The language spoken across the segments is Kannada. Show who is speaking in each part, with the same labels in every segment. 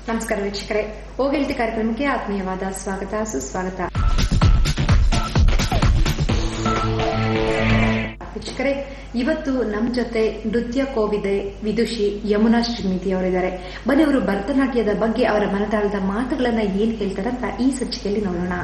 Speaker 1: ನಮಸ್ಕಾರ ವೀಕ್ಷಕರೇ, ಓಗೆಲ್ತಿ ಕಾರ್ಯಕ್ರಮಕ್ಕೆ ಆತ್ಮೀಯವಾದ ಸ್ವಾಗತ ಸುಸ್ವಾಗತ. ವೀಕ್ಷಕರೇ, ಇವತ್ತು ನಮ್ಮ ಜೊತೆ ನೃತ್ಯ ಕೋವಿದೆ ವಿದುಷಿ ಯಮುನಾ ಶ್ರೀನಿಧಿ ಅವರಿದ್ದಾರೆ. ಬನ್ನಿ, ಅವರು ಭರತನಾಟ್ಯದ ಬಗ್ಗೆ ಅವರ ಮನದಾಳದ ಮಾತುಗಳನ್ನ ಏನ್ ಹೇಳ್ತಾರಂತ ಈ ಸಂಚಿಕೆಯಲ್ಲಿ ನೋಡೋಣ.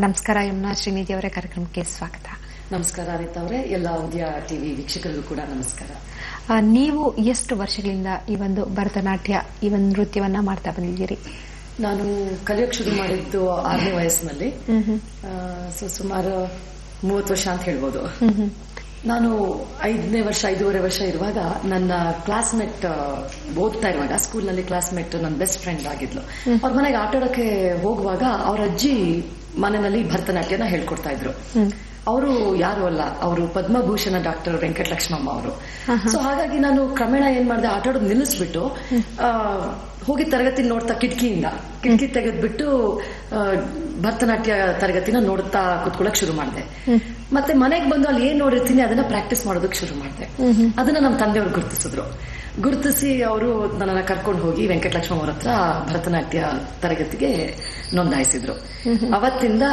Speaker 1: ನಮಸ್ಕಾರ ಯಮುನಾ ಶ್ರೀನಿಧಿ ಅವರ ಕಾರ್ಯಕ್ರಮಕ್ಕೆ ಸ್ವಾಗತ.
Speaker 2: ನಮಸ್ಕಾರ ಅನಿತಾ ಅವರೇ, ಎಲ್ಲ ಉದಯ ಟಿವಿ ವೀಕ್ಷಕರಿಗೂ ಕೂಡ ನಮಸ್ಕಾರ.
Speaker 1: ನೀವು ಎಷ್ಟು ವರ್ಷಗಳಿಂದ ಈ ಒಂದು ಭರತನಾಟ್ಯ ಈ ಒಂದು ನೃತ್ಯವನ್ನ ಮಾಡ್ತಾ ಬಂದಿದ್ದೀರಿ?
Speaker 2: ನಾನು ಕಲಿಯೋಕೆ ಶುರು ಮಾಡಿದ್ದು 6ನೇ ವಯಸ್ಸಿನಲ್ಲಿ, ಸುಮಾರು 30 ವರ್ಷ ಅಂತ ಹೇಳ್ಬೋದು. ನಾನು 5.5 ವರ್ಷ ಇರುವಾಗ ನನ್ನ ಕ್ಲಾಸ್ಮೇಟ್ ಓದ್ತಾ ಇರುವಾಗ ಸ್ಕೂಲ್ನಲ್ಲಿ ಕ್ಲಾಸ್ಮೇಟ್ ನನ್ನ ಬೆಸ್ಟ್ ಫ್ರೆಂಡ್ ಆಗಿದ್ಲು. ಅವ್ರ ಮನೆಗೆ ಆಟಾಡೋಕೆ ಹೋಗುವಾಗ ಅವ್ರ ಅಜ್ಜಿ ಮನೆಯಲ್ಲಿ ಭರತನಾಟ್ಯನ ಹೇಳ್ಕೊಡ್ತಾ ಇದ್ರು. ಅವರು ಯಾರು ಅಲ್ಲ, ಅವರು ಪದ್ಮಭೂಷಣ ಡಾಕ್ಟರ್ ವೆಂಕಟಲಕ್ಷ್ಮಮ್ಮ ಅವರು. ಸೊ ಹಾಗಾಗಿ ನಾನು ಕ್ರಮೇಣ ಏನ್ ಮಾಡಿದೆ, ಆಟಾಡೋದು ನಿಲ್ಲಿಸ್ಬಿಟ್ಟು ಹೋಗಿ ತರಗತಿ ನೋಡ್ತಾ ಕಿಟಕಿ ತೆಗೆದ್ಬಿಟ್ಟು ಭರತನಾಟ್ಯ ತರಗತಿನ ನೋಡ್ತಾ ಕುತ್ಕೊಳ್ಳಕ್ ಶುರು ಮಾಡಿದೆ. ಮತ್ತೆ ಮನೆಗೆ ಬಂದು ಅಲ್ಲಿ ಏನ್ ನೋಡಿರ್ತೀನಿ ಅದನ್ನ ಪ್ರಾಕ್ಟೀಸ್ ಮಾಡೋದಕ್ಕೆ ಶುರು ಮಾಡಿದೆ. ಅದನ್ನ ನಮ್ಮ ತಂದೆಯವರು ಗುರುತಿಸಿ ಅವರು ನನ್ನನ್ನ ಕರ್ಕೊಂಡು ಹೋಗಿ ವೆಂಕಟಲಕ್ಷ್ಮಮ್ಮ ಅವ್ರ ಹತ್ರ ಭರತನಾಟ್ಯ ತರಗತಿಗೆ ನೋಂದಾಯಿಸಿದ್ರು. ಅವತ್ತಿಂದ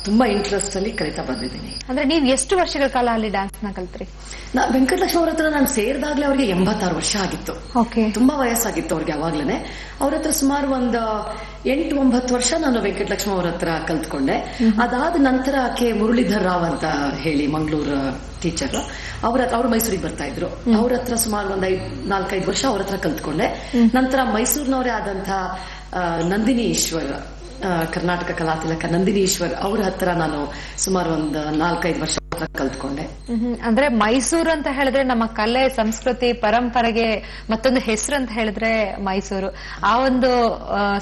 Speaker 2: ತುಂಬಾ ಇಂಟ್ರೆಸ್ಟ್ ಅಲ್ಲಿ ಕಲಿತಾ ಬಂದಿದ್ದೀನಿ.
Speaker 1: ಅಂದ್ರೆ ನೀವು ಎಷ್ಟು ವರ್ಷಗಳ ಕಾಲ ಅಲ್ಲಿ ಡ್ಯಾನ್ಸ್ ನ ಕಲ್ತ್ರಿ?
Speaker 2: ವೆಂಕಟಲಕ್ಷ್ಮಮ್ಮ ಅವ್ರ ಹತ್ರ ನಾನು ಸೇರಿದಾಗ್ಲೇ ಅವ್ರಿಗೆ 86 ವರ್ಷ ಆಗಿತ್ತು. ತುಂಬಾ ವಯಸ್ಸಾಗಿತ್ತು ಅವ್ರಿಗೆ ಅವಾಗ್ಲೇನೆ. ಅವ್ರ ಹತ್ರ ಸುಮಾರು ಒಂದು 8-9 ವರ್ಷ ನಾನು ವೆಂಕಟಲಕ್ಷ್ಮಮ್ಮ ಅವ್ರ ಹತ್ರ ಕಲ್ತ್ಕೊಂಡೆ. ಅದಾದ ನಂತರ ಮುರಳೀಧರ್ ರಾವ್ ಅಂತ ಹೇಳಿ ಮಂಗಳೂರು ಟೀಚರ್, ಅವ್ರು ಮೈಸೂರಿಗೆ ಬರ್ತಾ ಇದ್ರು. ಅವ್ರ ಹತ್ರ ಸುಮಾರು ಒಂದು 4-5 ವರ್ಷ ಅವ್ರ ಹತ್ರ ಕಲ್ತ್ಕೊಂಡೆ. ನಂತರ ಮೈಸೂರಿನವರೇ ಆದಂತ ನಂದಿನಿ ಈಶ್ವರ್, ಕರ್ನಾಟಕ ಕಲಾತಿಲಕ ನಂದಿನಿ ಈಶ್ವರ್ ಅವ್ರ ಹತ್ರ ನಾನು ಸುಮಾರು ಒಂದು 4-5 ವರ್ಷ ಕಲ್ತ್ಕೊಂಡೆ.
Speaker 1: ಅಂದ್ರೆ ಮೈಸೂರು ಅಂತ ಹೇಳಿದ್ರೆ ನಮ್ಮ ಕಲೆ ಸಂಸ್ಕೃತಿ ಪರಂಪರೆಗೆ ಮತ್ತೊಂದು ಹೆಸರು ಅಂತ ಹೇಳಿದ್ರೆ ಮೈಸೂರು. ಆ ಒಂದು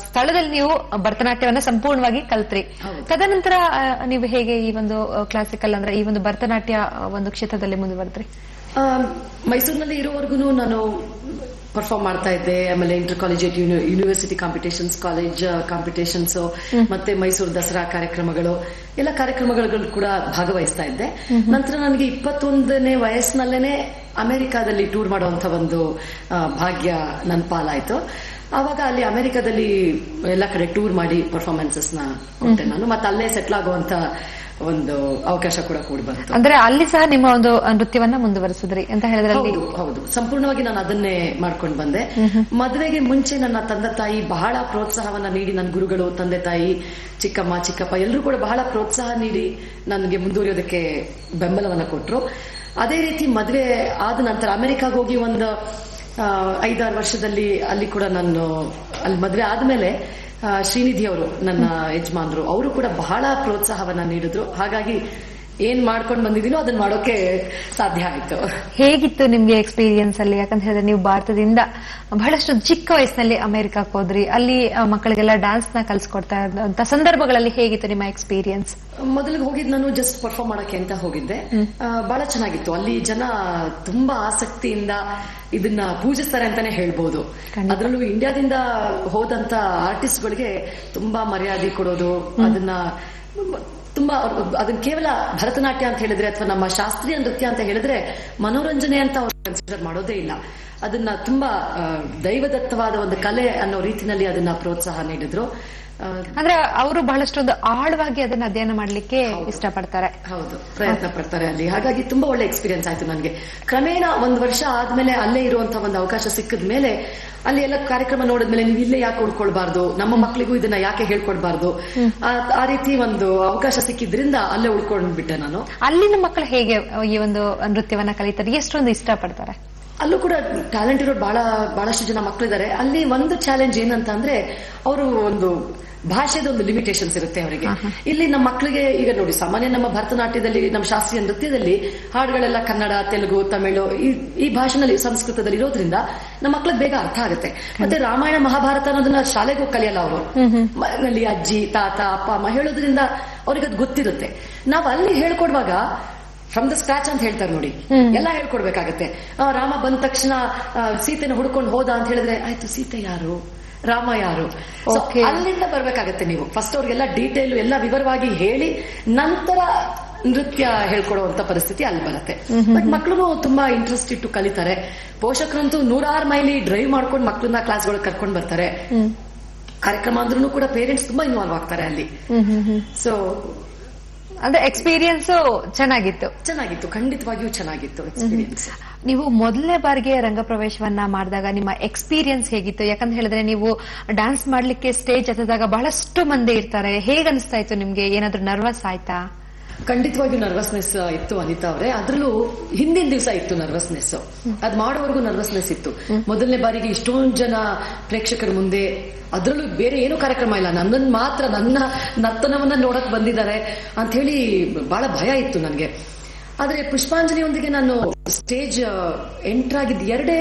Speaker 1: ಸ್ಥಳದಲ್ಲಿ ನೀವು ಭರತನಾಟ್ಯವನ್ನ ಸಂಪೂರ್ಣವಾಗಿ ಕಲ್ತ್ರಿ. ತದನಂತರ ನೀವು ಹೇಗೆ ಈ ಒಂದು ಕ್ಲಾಸಿಕಲ್ ಅಂದ್ರೆ ಈ ಒಂದು ಭರತನಾಟ್ಯ ಒಂದು ಕ್ಷೇತ್ರದಲ್ಲಿ ಮುಂದುವರೆದ್ರಿ?
Speaker 2: ಮೈಸೂರಿನಲ್ಲಿ ಇರೋವರೆಗೂ ನಾನು ಪರ್ಫಾರ್ಮ್ ಮಾಡ್ತಾ ಇದ್ದೆ. ಆಮೇಲೆ inter collegiate university competitions, college competitions, ಮತ್ತೆ ಮೈಸೂರು ದಸರಾ ಕಾರ್ಯಕ್ರಮಗಳು, ಎಲ್ಲ ಕಾರ್ಯಕ್ರಮಗಳು ಕೂಡ ಭಾಗವಹಿಸ್ತಾ ಇದ್ದೆ. ನಂತರ ನನಗೆ 21ನೇ ವಯಸ್ಸಿನಲ್ಲೇನೆ ಅಮೆರಿಕಾದಲ್ಲಿ ಟೂರ್ ಮಾಡುವಂತ ಒಂದು ಭಾಗ್ಯ ನನ್ನ ಪಾಲಾಯ್ತು. ಆವಾಗ ಅಲ್ಲಿ ಅಮೆರಿಕಾದಲ್ಲಿ ಎಲ್ಲ ಕಡೆ ಟೂರ್ ಮಾಡಿ ಪರ್ಫಾರ್ಮೆನ್ಸಸ್ ನ ಕೊಟ್ಟೆ ನಾನು. ಮತ್ತೆ ಅಲ್ಲೇ ಸೆಟ್ಲ್ ಆಗುವಂತ ಒಂದು ಅವಕಾಶ ಕೂಡ ಕೂಡಿ ಬಂತು.
Speaker 1: ಅಂದ್ರೆ ಅಲ್ಲಿ ಸಹ ನಿಮ್ಮ ಒಂದು ನೃತ್ಯವನ್ನ ಮುಂದುವರಿಸಿದ್ರಿ ಅಂತ ಹೇಳಿದ್ರೆ?
Speaker 2: ಹೌದು, ಸಂಪೂರ್ಣವಾಗಿ ನಾನು ಅದನ್ನೇ ಮಾಡ್ಕೊಂಡು ಬಂದೆ. ಮದುವೆಗೆ ಮುಂಚೆ ನನ್ನ ತಂದೆ ತಾಯಿ ಬಹಳ ಪ್ರೋತ್ಸಾಹವನ್ನ ನೀಡಿ, ನನ್ನ ಗುರುಗಳು, ತಂದೆ ತಾಯಿ, ಚಿಕ್ಕಮ್ಮ ಚಿಕ್ಕಪ್ಪ ಎಲ್ಲರೂ ಕೂಡ ಬಹಳ ಪ್ರೋತ್ಸಾಹ ನೀಡಿ ನನಗೆ ಮುಂದುವರಿಯೋದಕ್ಕೆ ಬೆಂಬಲವನ್ನ ಕೊಟ್ರು. ಅದೇ ರೀತಿ ಮದುವೆ ಆದ ನಂತರ ಅಮೆರಿಕಾಗ ಹೋಗಿ ಒಂದು 5-6 ವರ್ಷದಲ್ಲಿ ಅಲ್ಲಿ ಕೂಡ ನಾನು ಅಲ್ಲಿ ಮದುವೆ ಆದ್ಮೇಲೆ ಶ್ರೀನಿಧಿ ಅವರು ನನ್ನ ಯಜಮಾನ್ರು, ಅವರು ಕೂಡ ಬಹಳ ಪ್ರೋತ್ಸಾಹವನ್ನ ನೀಡಿದ್ರು. ಹಾಗಾಗಿ ಏನ್ ಮಾಡ್ಕೊಂಡು ಬಂದಿದ್ದೀನೋ ಅದನ್ನ ಮಾಡೋಕೆ ಸಾಧ್ಯ ಆಯ್ತು.
Speaker 1: ಹೇಗಿತ್ತು ನಿಮ್ಗೆ ಎಕ್ಸ್ಪೀರಿಯನ್ಸ್ ಅಲ್ಲಿ? ಯಾಕಂತ ಹೇಳಿದ್ರೆ ನೀವು ಭಾರತದಿಂದ ಬಹಳಷ್ಟು ಚಿಕ್ಕ ವಯಸ್ಸಿನಲ್ಲಿ ಅಮೆರಿಕಕ್ಕೆ ಹೋದ್ರಿ, ಅಲ್ಲಿ ಮಕ್ಕಳಿಗೆಲ್ಲ ಡ್ಯಾನ್ಸ್ ನ ಕಲ್ಸ್ಕೊಡ್ತಾ ಇದ್ದಂತ ಸಂದರ್ಭಗಳಲ್ಲಿ ಹೇಗಿತ್ತು ನಿಮ್ಮ ಎಕ್ಸ್ಪೀರಿಯನ್ಸ್?
Speaker 2: ಮೊದಲಿಗೆ ಹೋಗಿದ್ದು ನಾನು ಜಸ್ಟ್ ಪರ್ಫಾರ್ಮ್ ಮಾಡಕ್ಕೆ ಅಂತ ಹೋಗಿದ್ದೆ. ಬಹಳ ಚೆನ್ನಾಗಿತ್ತು. ಅಲ್ಲಿ ಜನ ತುಂಬಾ ಆಸಕ್ತಿಯಿಂದ ಇದನ್ನ ಪೂಜಿಸ್ತಾರೆ ಅಂತಾನೆ ಹೇಳ್ಬೋದು. ಅದರಲ್ಲೂ ಇಂಡಿಯಾದಿಂದ ಹೋದಂತ ಆರ್ಟಿಸ್ಟ್ಗಳಿಗೆ ತುಂಬಾ ಮರ್ಯಾದೆ ಕೊಡೋದು, ಅದನ್ನ ಕೇವಲ ಭರತನಾಟ್ಯ ಅಂತ ಹೇಳಿದ್ರೆ ಅಥವಾ ನಮ್ಮ ಶಾಸ್ತ್ರೀಯ ನೃತ್ಯ ಅಂತ ಹೇಳಿದ್ರೆ ಮನೋರಂಜನೆ ಅಂತ ಅವ್ರು ಕನ್ಸಿಡರ್ ಮಾಡೋದೇ ಇಲ್ಲ. ಅದನ್ನ ತುಂಬಾ ದೈವದತ್ತವಾದ ಒಂದು ಕಲೆ ಅನ್ನೋ ರೀತಿನಲ್ಲಿ ಅದನ್ನ ಪ್ರೋತ್ಸಾಹ ನೀಡಿದ್ರು.
Speaker 1: ಅಂದ್ರೆ ಅವರು ಬಹಳಷ್ಟೊಂದು ಆಳವಾಗಿ ಅದನ್ನ ಅಧ್ಯಯನ ಮಾಡ್ಲಿಕ್ಕೆ ಇಷ್ಟಪಡ್ತಾರೆ.
Speaker 2: ಹೌದು, ಪ್ರಯತ್ನ ಪಡ್ತಾರೆ ಅಲ್ಲಿ. ಹಾಗಾಗಿ ತುಂಬಾ ಒಳ್ಳೆ ಎಕ್ಸ್ಪೀರಿಯನ್ಸ್ ಆಯ್ತು ನನಗೆ. ಕ್ರಮೇಣ 1 ವರ್ಷ ಆದ್ಮೇಲೆ ಅಲ್ಲೇ ಇರುವಂತಹ ಒಂದು ಅವಕಾಶ ಸಿಕ್ಕಿದ ಮೇಲೆ ಅಲ್ಲಿ ಎಲ್ಲ ಕಾರ್ಯಕ್ರಮ ನೋಡಿದ್ಮೇಲೆ ನೀವು ಇಲ್ಲೇ ಯಾಕೆ ಉಳ್ಕೊಳ್ಬಾರ್ದು, ನಮ್ಮ ಮಕ್ಕಳಿಗೂ ಇದನ್ನ ಯಾಕೆ ಹೇಳ್ಕೊಡ್ಬಾರ್ದು, ಆ ರೀತಿ ಒಂದು ಅವಕಾಶ ಸಿಕ್ಕಿದ್ರಿಂದ ಅಲ್ಲೇ ಉಳ್ಕೊಂಡ್ಬಿಟ್ಟೆ ನಾನು.
Speaker 1: ಅಲ್ಲಿನ ಮಕ್ಕಳು ಹೇಗೆ ಈ ಒಂದು ನೃತ್ಯವನ್ನ ಕಲಿತಾರೆ, ಎಷ್ಟೊಂದು ಇಷ್ಟಪಡ್ತಾರೆ?
Speaker 2: ಅಲ್ಲೂ ಕೂಡ ಟ್ಯಾಲೆಂಟ್ ಇರೋರು ಬಹಳಷ್ಟು ಜನ ಮಕ್ಕಳಿದ್ದಾರೆ. ಅಲ್ಲಿ ಒಂದು ಚಾಲೆಂಜ್ ಏನಂತ ಅಂದ್ರೆ ಅವರು ಒಂದು ಭಾಷೆದ ಒಂದು ಲಿಮಿಟೇಷನ್ಸ್ ಇರುತ್ತೆ ಅವರಿಗೆ. ಇಲ್ಲಿ ನಮ್ಮ ಮಕ್ಕಳಿಗೆ ಈಗ ನೋಡಿ, ಸಾಮಾನ್ಯ ನಮ್ಮ ಭರತನಾಟ್ಯದಲ್ಲಿ, ನಮ್ಮ ಶಾಸ್ತ್ರೀಯ ನೃತ್ಯದಲ್ಲಿ ಹಾಡುಗಳೆಲ್ಲ ಕನ್ನಡ, ತೆಲುಗು, ತಮಿಳು ಈ ಭಾಷೆನಲ್ಲಿ, ಸಂಸ್ಕೃತದಲ್ಲಿ ಇರೋದ್ರಿಂದ ನಮ್ಮ ಮಕ್ಳಿಗೆ ಬೇಗ ಅರ್ಥ ಆಗುತ್ತೆ. ಮತ್ತೆ ರಾಮಾಯಣ ಮಹಾಭಾರತ ಅನ್ನೋದನ್ನ ಶಾಲೆಗೆ ಹೋಗಿ ಕಲಿಯಲ್ಲ ಅವರು, ಮನೆಯಲ್ಲಿ ಅಜ್ಜಿ ತಾತ ಅಪ್ಪ ಅಮ್ಮ ಹೇಳೋದ್ರಿಂದ ಅವ್ರಿಗೆ ಅದು ಗೊತ್ತಿರುತ್ತೆ. ನಾವು ಅಲ್ಲಿ ಹೇಳ್ಕೊಡುವಾಗ ಫ್ರಮ್ ದ ಸ್ಕ್ರಾಚ್ ಅಂತ ಹೇಳ್ತಾರೆ ನೋಡಿ, ಎಲ್ಲ ಹೇಳ್ಕೊಡ್ಬೇಕಾಗತ್ತೆ. ರಾಮ ಬಂದ ತಕ್ಷಣ ಸೀತೆನ ಹುಡ್ಕೊಂಡು ಹೋದ ಅಂತ ಹೇಳಿದ್ರೆ ಆಯ್ತು, ಸೀತೆ ಯಾರು, ರಾಮ ಯಾರು, ಅಲ್ಲಿಂದ ಬರ್ಬೇಕಾಗತ್ತೆ. ನೀವು ಫಸ್ಟ್ ಅವ್ರಿಗೆಲ್ಲ ಡೀಟೇಲ್ ಎಲ್ಲ ವಿವರವಾಗಿ ಹೇಳಿ ನಂತರ ನೃತ್ಯ ಹೇಳ್ಕೊಡುವಂತ ಪರಿಸ್ಥಿತಿ ಅಲ್ಲಿ ಬರುತ್ತೆ. ಬಟ್ ಮಕ್ಕಳು ತುಂಬಾ ಇಂಟ್ರೆಸ್ಟ್ ಇಟ್ಟು ಕಲಿತಾರೆ. ಪೋಷಕರಂತೂ 106 ಮೈಲಿ ಡ್ರೈವ್ ಮಾಡ್ಕೊಂಡು ಮಕ್ಕಳನ್ನ ಕ್ಲಾಸ್ಗಳಿಗೆ ಕರ್ಕೊಂಡು ಬರ್ತಾರೆ. ಕಾರ್ಯಕ್ರಮ ಅಂದ್ರೂ ಕೂಡ ಪೇರೆಂಟ್ಸ್ ತುಂಬಾ ಇನ್ವಾಲ್ವ್ ಆಗ್ತಾರೆ ಅಲ್ಲಿ. ಸೊ
Speaker 1: ಅಂದ್ರೆ ಎಕ್ಸ್ಪೀರಿಯನ್ಸ್ ಚೆನ್ನಾಗಿತ್ತು,
Speaker 2: ಖಂಡಿತವಾಗಿಯೂ ಚೆನ್ನಾಗಿತ್ತು ಎಕ್ಸ್ಪೀರಿಯನ್ಸ್.
Speaker 1: ನೀವು ಮೊದಲನೇ ಬಾರಿಗೆ ರಂಗಪ್ರವೇಶವನ್ನ ಮಾಡಿದಾಗ ನಿಮ್ಮ ಎಕ್ಸ್ಪೀರಿಯನ್ಸ್ ಹೇಗಿತ್ತು? ಯಾಕಂತ ಹೇಳಿದ್ರೆ ನೀವು ಡ್ಯಾನ್ಸ್ ಮಾಡ್ಲಿಕ್ಕೆ ಸ್ಟೇಜ್ ಹತ್ತಿದಾಗ ಬಹಳಷ್ಟು ಮಂದಿ ಇರ್ತಾರೆ, ಹೇಗ್ ಅನಿಸ್ತಾ ಇತ್ತು ನಿಮ್ಗೆ? ಏನಾದ್ರೂ ನರ್ವಸ್ ಆಯ್ತಾ?
Speaker 2: ಖಂಡಿತವಾಗಿಯೂ ನರ್ವಸ್ನೆಸ್ ಇತ್ತು ಅನಿತಾ ಅವರೇ. ಅದ್ರಲ್ಲೂ ಹಿಂದಿನ ದಿವಸ ಇತ್ತು ನರ್ವಸ್ನೆಸ್, ಅದ್ ಮಾಡೋವರೆಗೂ ನರ್ವಸ್ನೆಸ್ ಇತ್ತು. ಮೊದಲನೇ ಬಾರಿಗೆ ಇಷ್ಟೊಂದು ಜನ ಪ್ರೇಕ್ಷಕರ ಮುಂದೆ, ಅದ್ರಲ್ಲೂ ಬೇರೆ ಏನೂ ಕಾರ್ಯಕ್ರಮ ಇಲ್ಲ, ನನ್ನನ್ನು ಮಾತ್ರ, ನನ್ನ ನರ್ತನವನ್ನ ನೋಡಕ್ ಬಂದಿದ್ದಾರೆ ಅಂತ ಹೇಳಿ ಬಹಳ ಭಯ ಇತ್ತು ನನಗೆ. ಆದ್ರೆ ಪುಷ್ಪಾಂಜಲಿಯೊಂದಿಗೆ ನಾನು ಸ್ಟೇಜ್ ಎಂಟರ್ ಆಗಿದ್ದ 2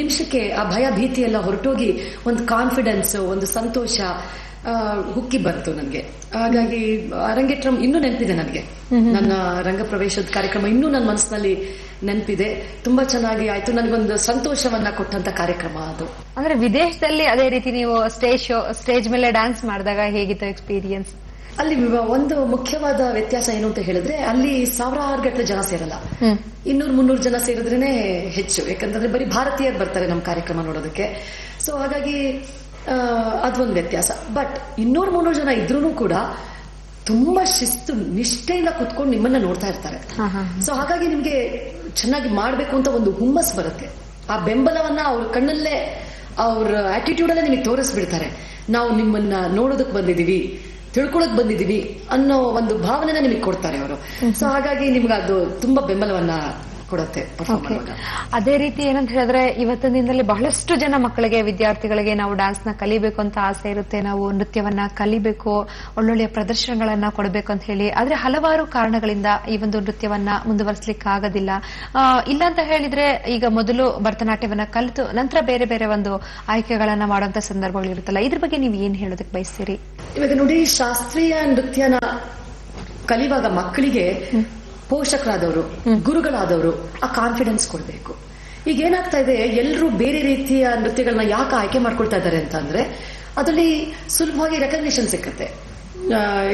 Speaker 2: ನಿಮಿಷಕ್ಕೆ ಆ ಭಯ ಭೀತಿ ಎಲ್ಲ ಹೊರಟೋಗಿ ಒಂದು ಕಾನ್ಫಿಡೆನ್ಸ್, ಒಂದು ಸಂತೋಷ ಹುಕ್ಕಿ ಬಂತು ನನಗೆ. ಹಾಗಾಗಿ ಅರಂಗೇಟ್ರಂ ಇನ್ನೂ ನೆನಪಿದೆ ನನಗೆ. ನನ್ನ ರಂಗಪ್ರವೇಶದ ಕಾರ್ಯಕ್ರಮ ಇನ್ನೂ ನನ್ನ ಮನಸ್ಸಿನಲ್ಲಿ ನೆನಪಿದೆ. ತುಂಬಾ ಚೆನ್ನಾಗಿ ಆಯ್ತು, ನನಗೊಂದು ಸಂತೋಷವನ್ನ ಕೊಟ್ಟಂತ ಕಾರ್ಯಕ್ರಮ ಅದು.
Speaker 1: ಅಂದ್ರೆ ವಿದೇಶದಲ್ಲಿ ಅದೇ ರೀತಿ ನೀವು ಸ್ಟೇಜ್ ಮೇಲೆ ಡ್ಯಾನ್ಸ್ ಮಾಡಿದಾಗ ಹೇಗಿತ್ತು ಎಕ್ಸ್ಪೀರಿಯನ್ಸ್?
Speaker 2: ಅಲ್ಲಿ ಒಂದು ಮುಖ್ಯವಾದ ವ್ಯತ್ಯಾಸ ಏನು ಅಂತ ಹೇಳಿದ್ರೆ, ಅಲ್ಲಿ 1000 ಗಟ್ಟಲೆ ಜನ ಸೇರಲ್ಲ, 200-300 ಜನ ಸೇರಿದ್ರೇನೆ ಹೆಚ್ಚು. ಯಾಕಂತಂದ್ರೆ ಬರೀ ಭಾರತೀಯರು ಬರ್ತಾರೆ ನಮ್ಮ ಕಾರ್ಯಕ್ರಮ ನೋಡೋದಕ್ಕೆ. ಸೊ ಹಾಗಾಗಿ ಅದೊಂದು ವ್ಯತ್ಯಾಸ. ಬಟ್ 200-300 ಜನ ಇದ್ರೂ ಕೂಡ ತುಂಬಾ ಶಿಸ್ತು ನಿಷ್ಠೆಯಿಂದ ಕುತ್ಕೊಂಡು ನಿಮ್ಮನ್ನ ನೋಡ್ತಾ ಇರ್ತಾರೆ. ಸೊ ಹಾಗಾಗಿ ನಿಮ್ಗೆ ಚೆನ್ನಾಗಿ ಮಾಡ್ಬೇಕು ಅಂತ ಒಂದು ಹುಮ್ಮಸ್ ಬರುತ್ತೆ. ಆ ಬೆಂಬಲವನ್ನ ಅವ್ರ ಕಣ್ಣಲ್ಲೇ, ಅವ್ರ ಆಟಿಟ್ಯೂಡ್ ಅಲ್ಲೇ ನಿಮಗೆ ತೋರಿಸ್ಬಿಡ್ತಾರೆ. ನಾವು ನಿಮ್ಮನ್ನ ನೋಡೋದಕ್ ಬಂದಿದೀವಿ, ತಿಳ್ಕೊಳಕ್ ಬಂದಿದೀವಿ ಅನ್ನೋ ಒಂದು ಭಾವನೆನ ನಿಮಗೆ ಕೊಡ್ತಾರೆ ಅವರು. ಸೊ ಹಾಗಾಗಿ ನಿಮ್ಗೆ ಅದು ತುಂಬಾ ಬೆಂಬಲವನ್ನ ಕೊಡುತ್ತೆ.
Speaker 1: ಅದೇ ರೀತಿ ಏನಂತ ಹೇಳಿದ್ರೆ, ಇವತ್ತಿನ ದಿನದಲ್ಲಿ ಬಹಳಷ್ಟು ಜನ ಮಕ್ಕಳಿಗೆ, ವಿದ್ಯಾರ್ಥಿಗಳಿಗೆ ನಾವು ಡ್ಯಾನ್ಸ್ ನ ಕಲಿಬೇಕು ಅಂತ ಆಸೆ ಇರುತ್ತೆ, ನಾವು ನೃತ್ಯವನ್ನ ಕಲಿಬೇಕು, ಒಳ್ಳೊಳ್ಳೆಯ ಪ್ರದರ್ಶನಗಳನ್ನ ಕೊಡಬೇಕು ಅಂತ ಹೇಳಿ. ಆದ್ರೆ ಹಲವಾರು ಕಾರಣಗಳಿಂದ ಈ ಒಂದು ನೃತ್ಯವನ್ನ ಮುಂದುವರಿಸಲಿಕ್ಕೆ ಆಗೋದಿಲ್ಲ. ಇಲ್ಲ ಅಂತ ಹೇಳಿದ್ರೆ, ಈಗ ಮೊದಲು ಭರತನಾಟ್ಯವನ್ನ ಕಲಿತು ನಂತರ ಬೇರೆ ಬೇರೆ ಒಂದು ಆಯ್ಕೆಗಳನ್ನ ಮಾಡುವಂತ ಸಂದರ್ಭಗಳು ಇರುತ್ತಲ್ಲ, ಇದ್ರ ಬಗ್ಗೆ ನೀವು ಏನ್ ಹೇಳೋದಕ್ಕೆ ಬಯಸ್ತೀರಿ?
Speaker 2: ಇವಾಗ ನೋಡಿ, ಶಾಸ್ತ್ರೀಯ ನೃತ್ಯನ ಕಲಿಯುವಾಗ ಮಕ್ಕಳಿಗೆ ಪೋಷಕರಾದವರು, ಗುರುಗಳಾದವರು ಆ ಕಾನ್ಫಿಡೆನ್ಸ್ ಕೊಡ್ಬೇಕು. ಈಗ ಏನಾಗ್ತಾ ಇದೆ, ಎಲ್ಲರೂ ಬೇರೆ ರೀತಿಯ ನೃತ್ಯಗಳನ್ನ ಯಾಕೆ ಆಯ್ಕೆ ಮಾಡ್ಕೊಳ್ತಾ ಇದ್ದಾರೆ ಅಂತ ಅಂದ್ರೆ, ಅದರಲ್ಲಿ ಸುಲಭವಾಗಿ ರೆಕಗ್ನಿಷನ್ ಸಿಕ್ಕತ್ತೆ.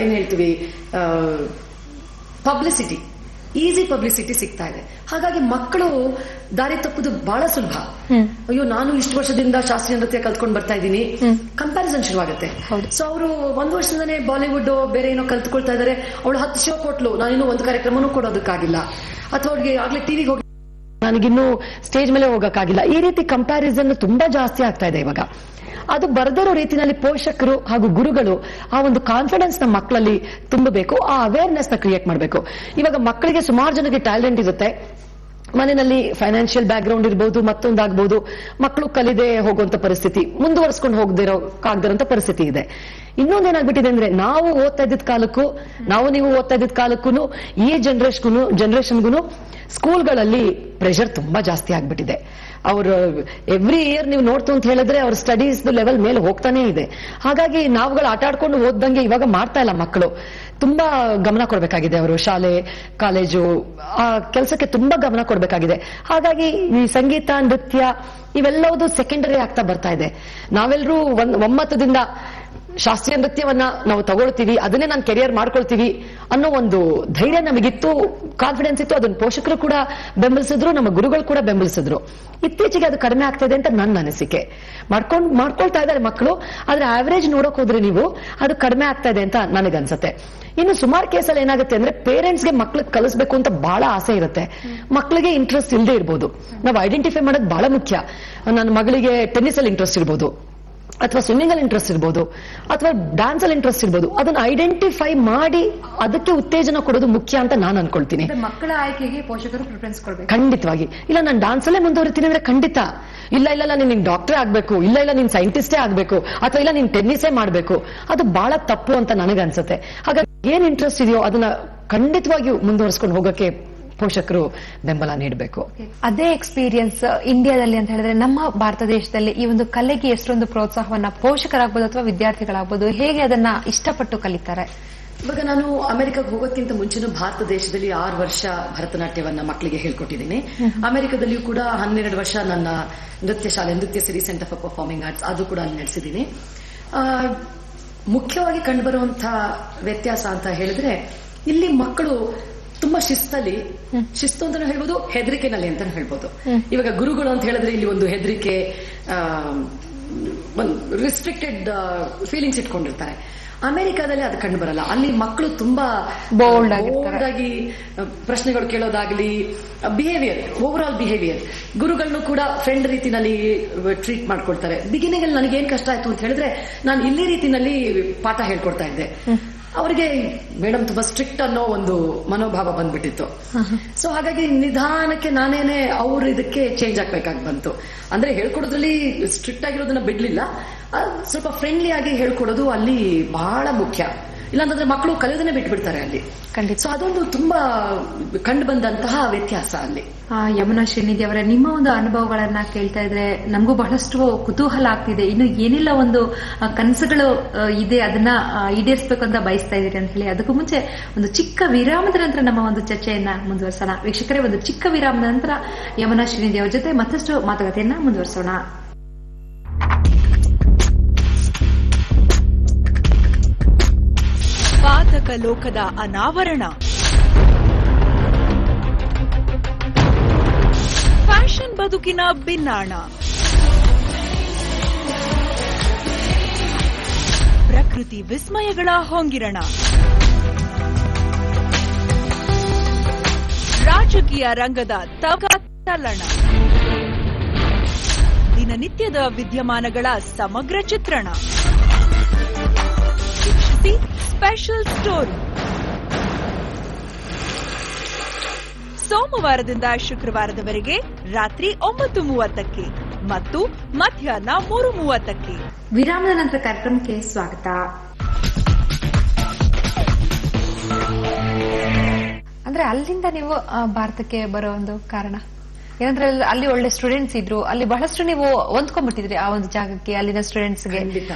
Speaker 2: ಏನ್ ಹೇಳ್ತೀವಿ, ಪಬ್ಲಿಸಿಟಿ, ಈಸಿ ಪಬ್ಲಿಸಿಟಿ ಸಿಗ್ತಾ ಇದೆ. ಹಾಗಾಗಿ ಮಕ್ಕಳು ದಾರಿ ತಪ್ಪುದು ಬಹಳ ಸುಲಭ. ಅಯ್ಯೋ, ನಾನು ಇಷ್ಟು ವರ್ಷದಿಂದ ಶಾಸ್ತ್ರೀಯ ನೃತ್ಯ ಕಲ್ತ್ಕೊಂಡು ಬರ್ತಾ ಇದ್ದೀನಿ, ಕಂಪ್ಯಾರಿಸನ್ ಶುರುವಾಗುತ್ತೆ. ಸೊ ಅವರು 1 ವರ್ಷದಿಂದನೇ ಬಾಲಿವುಡ್ ಬೇರೆ ಏನೋ ಕಲ್ತ್ಕೊಳ್ತಾ ಇದಾರೆ, ಅವಳು 10 ಶೋ ಕೊಟ್ಲು, ನಾನಿನ್ನೂ ಒಂದು ಕಾರ್ಯಕ್ರಮನೂ ಕೊಡೋದಕ್ಕಾಗಿಲ್ಲ, ಅಥವಾ ಅವ್ರಿಗೆ ಆಗ್ಲೇ ಟಿವಿಗೆ ಹೋಗಿ ನನಗಿನ್ನೂ ಸ್ಟೇಜ್ ಮೇಲೆ ಹೋಗಕ್ಕಾಗಿಲ್ಲ. ಈ ರೀತಿ ಕಂಪ್ಯಾರಿಸನ್ ತುಂಬಾ ಜಾಸ್ತಿ ಆಗ್ತಾ ಇದೆ ಇವಾಗ. ಅದು ಬರದಿರೋ ರೀತಿಯಲ್ಲಿ ಪೋಷಕರು ಹಾಗೂ ಗುರುಗಳು ಆ ಒಂದು ಕಾನ್ಫಿಡೆನ್ಸ್ ನ ಮಕ್ಕಳಲ್ಲಿ ತುಂಬಬೇಕು, ಆ ಅವೇರ್ನೆಸ್ ನ ಕ್ರಿಯೇಟ್ ಮಾಡಬೇಕು. ಇವಾಗ ಮಕ್ಕಳಿಗೆ ಸುಮಾರು ಜನಕ್ಕೆ ಟ್ಯಾಲೆಂಟ್ ಇರುತ್ತೆ, ಮನೆಯಲ್ಲಿ ಫೈನಾನ್ಷಿಯಲ್ ಬ್ಯಾಕ್ ಗ್ರೌಂಡ್ ಇರ್ಬೋದು, ಮತ್ತೊಂದಾಗಬಹುದು, ಮಕ್ಕಳು ಕಲಿದೆ ಹೋಗುವಂತ ಪರಿಸ್ಥಿತಿ, ಮುಂದುವರ್ಸ್ಕೊಂಡು ಆಗದಿರೋಂತ ಪರಿಸ್ಥಿತಿ ಇದೆ. ಇನ್ನೊಂದೇನಾಗ್ಬಿಟ್ಟಿದೆ ಅಂದ್ರೆ, ನಾವು ಓದ್ತಾ ಇದ್ದಿದ್ ಕಾಲಕ್ಕೂ, ನೀವು ಓದ್ತಾ ಇದ್ದಿದ್ ಕಾಲಕ್ಕೂ ಈ ಜನರೇಷನ್ಗೂ ಸ್ಕೂಲ್ಗಳಲ್ಲಿ ಪ್ರೆಷರ್ ತುಂಬಾ ಜಾಸ್ತಿ ಆಗ್ಬಿಟ್ಟಿದೆ. ಅವರು ಎವ್ರಿ ಇಯರ್ ನೀವು ನೋಡ್ತು ಅಂತ ಹೇಳಿದ್ರೆ ಅವ್ರ ಸ್ಟಡೀಸ್ ಲೆವೆಲ್ ಮೇಲೆ ಹೋಗ್ತಾನೆ ಇದೆ. ಹಾಗಾಗಿ ನಾವುಗಳು ಆಟ ಆಡ್ಕೊಂಡು ಓದ್ದಂಗೆ ಇವಾಗ ಮಾಡ್ತಾ ಇಲ್ಲ ಮಕ್ಕಳು. ತುಂಬಾ ಗಮನ ಕೊಡ್ಬೇಕಾಗಿದೆ ಅವರು, ಶಾಲೆ ಕಾಲೇಜು ಆ ಕೆಲಸಕ್ಕೆ ತುಂಬಾ ಗಮನ ಕೊಡ್ಬೇಕಾಗಿದೆ. ಹಾಗಾಗಿ ಈ ಸಂಗೀತ, ನೃತ್ಯ ಇವೆಲ್ಲವೂ ಸೆಕೆಂಡರಿ ಆಗ್ತಾ ಬರ್ತಾ ಇದೆ. ನಾವೆಲ್ಲರೂ ಒಮ್ಮತದಿಂದ ಶಾಸ್ತ್ರೀಯ ನೃತ್ಯವನ್ನ ನಾವು ತಗೊಳ್ತೀವಿ, ಅದನ್ನೇ ನಾನು ಕೆರಿಯರ್ ಮಾಡ್ಕೊಳ್ತೀವಿ ಅನ್ನೋ ಒಂದು ಧೈರ್ಯ ನಮಗಿತ್ತು, ಕಾನ್ಫಿಡೆನ್ಸ್ ಇತ್ತು. ಅದನ್ನ ಪೋಷಕರು ಕೂಡ ಬೆಂಬಲಿಸಿದ್ರು, ನಮ್ಮ ಗುರುಗಳು ಕೂಡ ಬೆಂಬಲಿಸಿದ್ರು. ಇತ್ತೀಚೆಗೆ ಅದು ಕಡಿಮೆ ಆಗ್ತಾ ಇದೆ ಅಂತ ನನ್ನ ಅನಿಸಿಕೆ. ಮಾಡ್ಕೊಳ್ತಾ ಇದ್ದಾರೆ ಮಕ್ಕಳು, ಆದ್ರೆ ಆವರೇಜ್ ನೋಡಕ್ ಹೋದ್ರೆ ನೀವು ಅದು ಕಡಿಮೆ ಆಗ್ತಾ ಇದೆ ಅಂತ ನನಗನ್ಸುತ್ತೆ. ಇನ್ನು ಸುಮಾರು ಕೇಸಲ್ಲಿ ಏನಾಗುತ್ತೆ ಅಂದ್ರೆ, ಪೇರೆಂಟ್ಸ್ಗೆ ಮಕ್ಳಿಗೆ ಕಲಿಸ್ಬೇಕು ಅಂತ ಬಹಳ ಆಸೆ ಇರುತ್ತೆ, ಮಕ್ಕಳಿಗೆ ಇಂಟ್ರೆಸ್ಟ್ ಇಲ್ಲದೆ ಇರ್ಬೋದು. ನಾವು ಐಡೆಂಟಿಫೈ ಮಾಡೋದು ಬಹಳ ಮುಖ್ಯ. ನನ್ನ ಮಗಳಿಗೆ ಟೆನ್ನಿಸ್ ಅಲ್ಲಿ ಇಂಟ್ರೆಸ್ಟ್ ಇರ್ಬೋದು, ಅಥವಾ ಸ್ವಿಮ್ಮಿಂಗ್ ಅಲ್ಲಿ ಇಂಟ್ರೆಸ್ಟ್ ಇರ್ಬೋದು, ಅಥವಾ ಡ್ಯಾನ್ಸ್ ಅಲ್ಲಿ ಇಂಟ್ರೆಸ್ಟ್ ಇರ್ಬೋದು, ಅದನ್ನ ಐಡೆಂಟಿಫೈ ಮಾಡಿ ಅದಕ್ಕೆ ಉತ್ತೇಜನ ಕೊಡೋದು ಮುಖ್ಯ ಅಂತ ನಾನು ಅನ್ಕೊಳ್ತೀನಿ.
Speaker 1: ಮಕ್ಕಳ ಆಯ್ಕೆಗೆ ಪೋಷಕರು ಪ್ರಿಫರೆನ್ಸ್ ಕೊಡ್ಬೇಕು.
Speaker 2: ಖಂಡಿತವಾಗಿ. ಇಲ್ಲ ನಾನು ಡ್ಯಾನ್ಸ್ ಅಲ್ಲೇ ಮುಂದುವರಿತೀನಿ ಅಂದ್ರೆ ಖಂಡಿತ ಇಲ್ಲ ನೀನ್ ಡಾಕ್ಟರ್ ಆಗ್ಬೇಕು, ಇಲ್ಲ ನೀನ್ ಸೈಂಟಿಸ್ಟೇ ಆಗ್ಬೇಕು, ಅಥವಾ ಇಲ್ಲ ನೀನ್ ಟೆನ್ನಿಸೇ ಮಾಡ್ಬೇಕು, ಅದು ಬಹಳ ತಪ್ಪು ಅಂತ ನನಗನ್ಸುತ್ತೆ. ಹಾಗಾಗಿ ಏನ್ ಇಂಟ್ರೆಸ್ಟ್ ಇದೆಯೋ ಅದನ್ನ ಖಂಡಿತವಾಗಿಯೂ ಮುಂದುವರಿಸ್ಕೊಂಡು ಹೋಗಕ್ಕೆ ಪೋಷಕರು ಬೆಂಬಲ ನೀಡಬೇಕು.
Speaker 1: ಅದೇ ಎಕ್ಸ್ಪೀರಿಯನ್ಸ್ ಇಂಡಿಯಾದಲ್ಲಿ ಅಂತ ಹೇಳಿದ್ರೆ, ನಮ್ಮ ಭಾರತ ದೇಶದಲ್ಲಿ ಈ ಒಂದು ಕಲೆಗೆ ಎಷ್ಟೊಂದು ಪ್ರೋತ್ಸಾಹವನ್ನ ಪೋಷಕರಾಗ್ಬೋದು ಅಥವಾ ವಿದ್ಯಾರ್ಥಿಗಳಾಗ್ಬೋದು ಹೇಗೆ ಅದನ್ನ ಇಷ್ಟಪಟ್ಟು ಕಲಿತಾರೆ?
Speaker 2: ಇವಾಗ ನಾನು ಅಮೆರಿಕಕ್ಕೆ ಹೋಗೋಕ್ಕಿಂತ ಮುಂಚೆನೂ ಭಾರತ ದೇಶದಲ್ಲಿ 6 ವರ್ಷ ಭರತನಾಟ್ಯವನ್ನ ಮಕ್ಕಳಿಗೆ ಹೇಳ್ಕೊಟ್ಟಿದ್ದೀನಿ. ಅಮೆರಿಕದಲ್ಲಿಯೂ ಕೂಡ 12 ವರ್ಷ ನನ್ನ ನೃತ್ಯ ಶಾಲೆ, ನೃತ್ಯ ಸಿರಿ ಸೆಂಟರ್ ಫಾರ್ ಪರ್ಫಾರ್ಮಿಂಗ್ ಆರ್ಟ್ಸ್, ಅದು ಕೂಡ ಅಲ್ಲಿ ನಡೆಸಿದ್ದೀನಿ. ಮುಖ್ಯವಾಗಿ ಕಂಡುಬರುವಂತಹ ವ್ಯತ್ಯಾಸ ಅಂತ ಹೇಳಿದ್ರೆ, ಇಲ್ಲಿ ಮಕ್ಕಳು ತುಂಬಾ ಶಿಸ್ತು ಅಂತಾನು ಹೇಳ್ಬೋದು, ಹೆದರಿಕೆನಲ್ಲಿ ಅಂತಾನು ಹೇಳ್ಬೋದು. ಇವಾಗ ಗುರುಗಳು ಅಂತ ಹೇಳಿದ್ರೆ ಇಲ್ಲಿ ಒಂದು ಹೆದರಿಕೆ, ಒಂದು ರಿಸ್ಟ್ರಿಕ್ಟೆಡ್ ಫೀಲಿಂಗ್ಸ್ ಇಟ್ಕೊಂಡಿರ್ತಾರೆ. ಅಮೆರಿಕಾದಲ್ಲಿ ಅದು ಕಂಡು ಬರಲ್ಲ. ಅಲ್ಲಿ ಮಕ್ಕಳು ತುಂಬಾ ಬೋಲ್ಡ್ ಆಗಿ ಪ್ರಶ್ನೆಗಳು ಕೇಳೋದಾಗ್ಲಿ, ಬಿಹೇವಿಯರ್, ಓವರ್ ಆಲ್ ಬಿಹೇವಿಯರ್, ಗುರುಗಳನ್ನು ಕೂಡ ಫ್ರೆಂಡ್ ರೀತಿನಲ್ಲಿ ಟ್ರೀಟ್ ಮಾಡ್ಕೊಳ್ತಾರೆ. ಬಿಗಿನಿಂಗ್ ಅಲ್ಲಿ ನನಗೇನ್ ಕಷ್ಟ ಆಯ್ತು ಅಂತ ಹೇಳಿದ್ರೆ, ನಾನು ಇಲ್ಲಿ ರೀತಿನಲ್ಲಿ ಪಾಠ ಹೇಳ್ಕೊಡ್ತಾ ಇದ್ದೆ, ಅವರಿಗೆ ಮೇಡಮ್ ತುಂಬಾ ಸ್ಟ್ರಿಕ್ಟ್ ಅನ್ನೋ ಒಂದು ಮನೋಭಾವ ಬಂದ್ಬಿಟ್ಟಿತ್ತು. ಸೊ ಹಾಗಾಗಿ ನಿಧಾನಕ್ಕೆ ನಾನೇನೆ ಅವ್ರು ಇದಕ್ಕೆ ಚೇಂಜ್ ಆಗ್ಬೇಕಾಗಿ ಬಂತು. ಅಂದ್ರೆ ಹೇಳ್ಕೊಡೋದ್ರಲ್ಲಿ ಸ್ಟ್ರಿಕ್ಟ್ ಆಗಿರೋದನ್ನ ಬಿಡ್ಲಿಲ್ಲ, ಸ್ವಲ್ಪ ಫ್ರೆಂಡ್ಲಿ ಆಗಿ ಹೇಳ್ಕೊಡೋದು ಅಲ್ಲಿ ಬಹಳ ಮುಖ್ಯ. ಇಲ್ಲಾಂತಂದ್ರೆ ಮಕ್ಕಳು ಕಲಿಯೋದನ್ನೇ ಬಿಟ್ಬಿಡ್ತಾರೆ ಅಲ್ಲಿ. ಸೊ ಅದೊಂದು ತುಂಬಾ ಕಂಡು ಬಂದಂತಹ ವ್ಯತ್ಯಾಸ ಅಲ್ಲಿ.
Speaker 1: ಯಮುನಾ ಶ್ರೀನಿಧಿ ಅವರ ನಿಮ್ಮ ಒಂದು ಅನುಭವಗಳನ್ನ ಕೇಳ್ತಾ ಇದ್ರೆ ನಮಗೂ ಬಹಳಷ್ಟು ಕುತೂಹಲ ಆಗ್ತಿದೆ. ಇನ್ನು ಏನೆಲ್ಲ ಒಂದು ಕನಸುಗಳು ಇದೆ ಅದನ್ನ ಈಡೇರಿಸಬೇಕು ಅಂತ ಬಯಸ್ತಾ ಇದ್ದೀರಿ ಅಂತ ಹೇಳಿ. ಅದಕ್ಕೂ ಮುಂಚೆ ಒಂದು ಚಿಕ್ಕ ವಿರಾಮದ ನಂತರ ನಮ್ಮ ಒಂದು ಚರ್ಚೆಯನ್ನ ಮುಂದುವರಿಸೋಣ. ವೀಕ್ಷಕರೇ, ಒಂದು ಚಿಕ್ಕ ವಿರಾಮದ ನಂತರ ಯಮುನಾ ಶ್ರೀನಿಧಿ ಅವರ ಜೊತೆ ಮತ್ತಷ್ಟು ಮಾತುಕತೆಯನ್ನ ಮುಂದುವರಿಸೋಣ.
Speaker 3: ಪಾತಕ ಲೋಕದ ಅನಾವರಣ, ಫ್ಯಾಷನ್ ಬದುಕಿನ ಬಿನ್ನಾಣ, ಪ್ರಕೃತಿ ವಿಸ್ಮಯಗಳ ಹೊಂಗಿರಣ, ರಾಜಕೀಯ ರಂಗದ ತಲ್ಲಣ, ದಿನನಿತ್ಯದ ವಿದ್ಯಮಾನಗಳ ಸಮಗ್ರ ಚಿತ್ರಣ. ವೀಕ್ಷಿಸಿ ಸ್ಪೆಷಲ್ ಸ್ಟೋರಿ. ಸೋಮವಾರದಿಂದ ಶುಕ್ರವಾರದವರೆಗೆ ರಾತ್ರಿ 9:30ಕ್ಕೆ ಮತ್ತು ಮಧ್ಯಾಹ್ನ 3:30ಕ್ಕೆ.
Speaker 1: ವಿರಾಮದ ನಂತರ ಕಾರ್ಯಕ್ರಮಕ್ಕೆ ಸ್ವಾಗತ. ಅಂದ್ರೆ ಅಲ್ಲಿಂದ ನೀವು ಭಾರತಕ್ಕೆ ಬರೋ ಒಂದು ಕಾರಣ ಏನಂದ್ರೆ, ಅಲ್ಲಿ ಒಳ್ಳೆ ಸ್ಟೂಡೆಂಟ್ಸ್ ಇದ್ರು, ಅಲ್ಲಿ ಬಹಳಷ್ಟು ನೀವು ಹೊಂದ್ಕೊಂಡ್ಬಿಟ್ಟಿದ್ರಿ ಆ ಒಂದು ಜಾಗಕ್ಕೆ, ಅಲ್ಲಿನ ಸ್ಟೂಡೆಂಟ್ಸ್ಗೆ.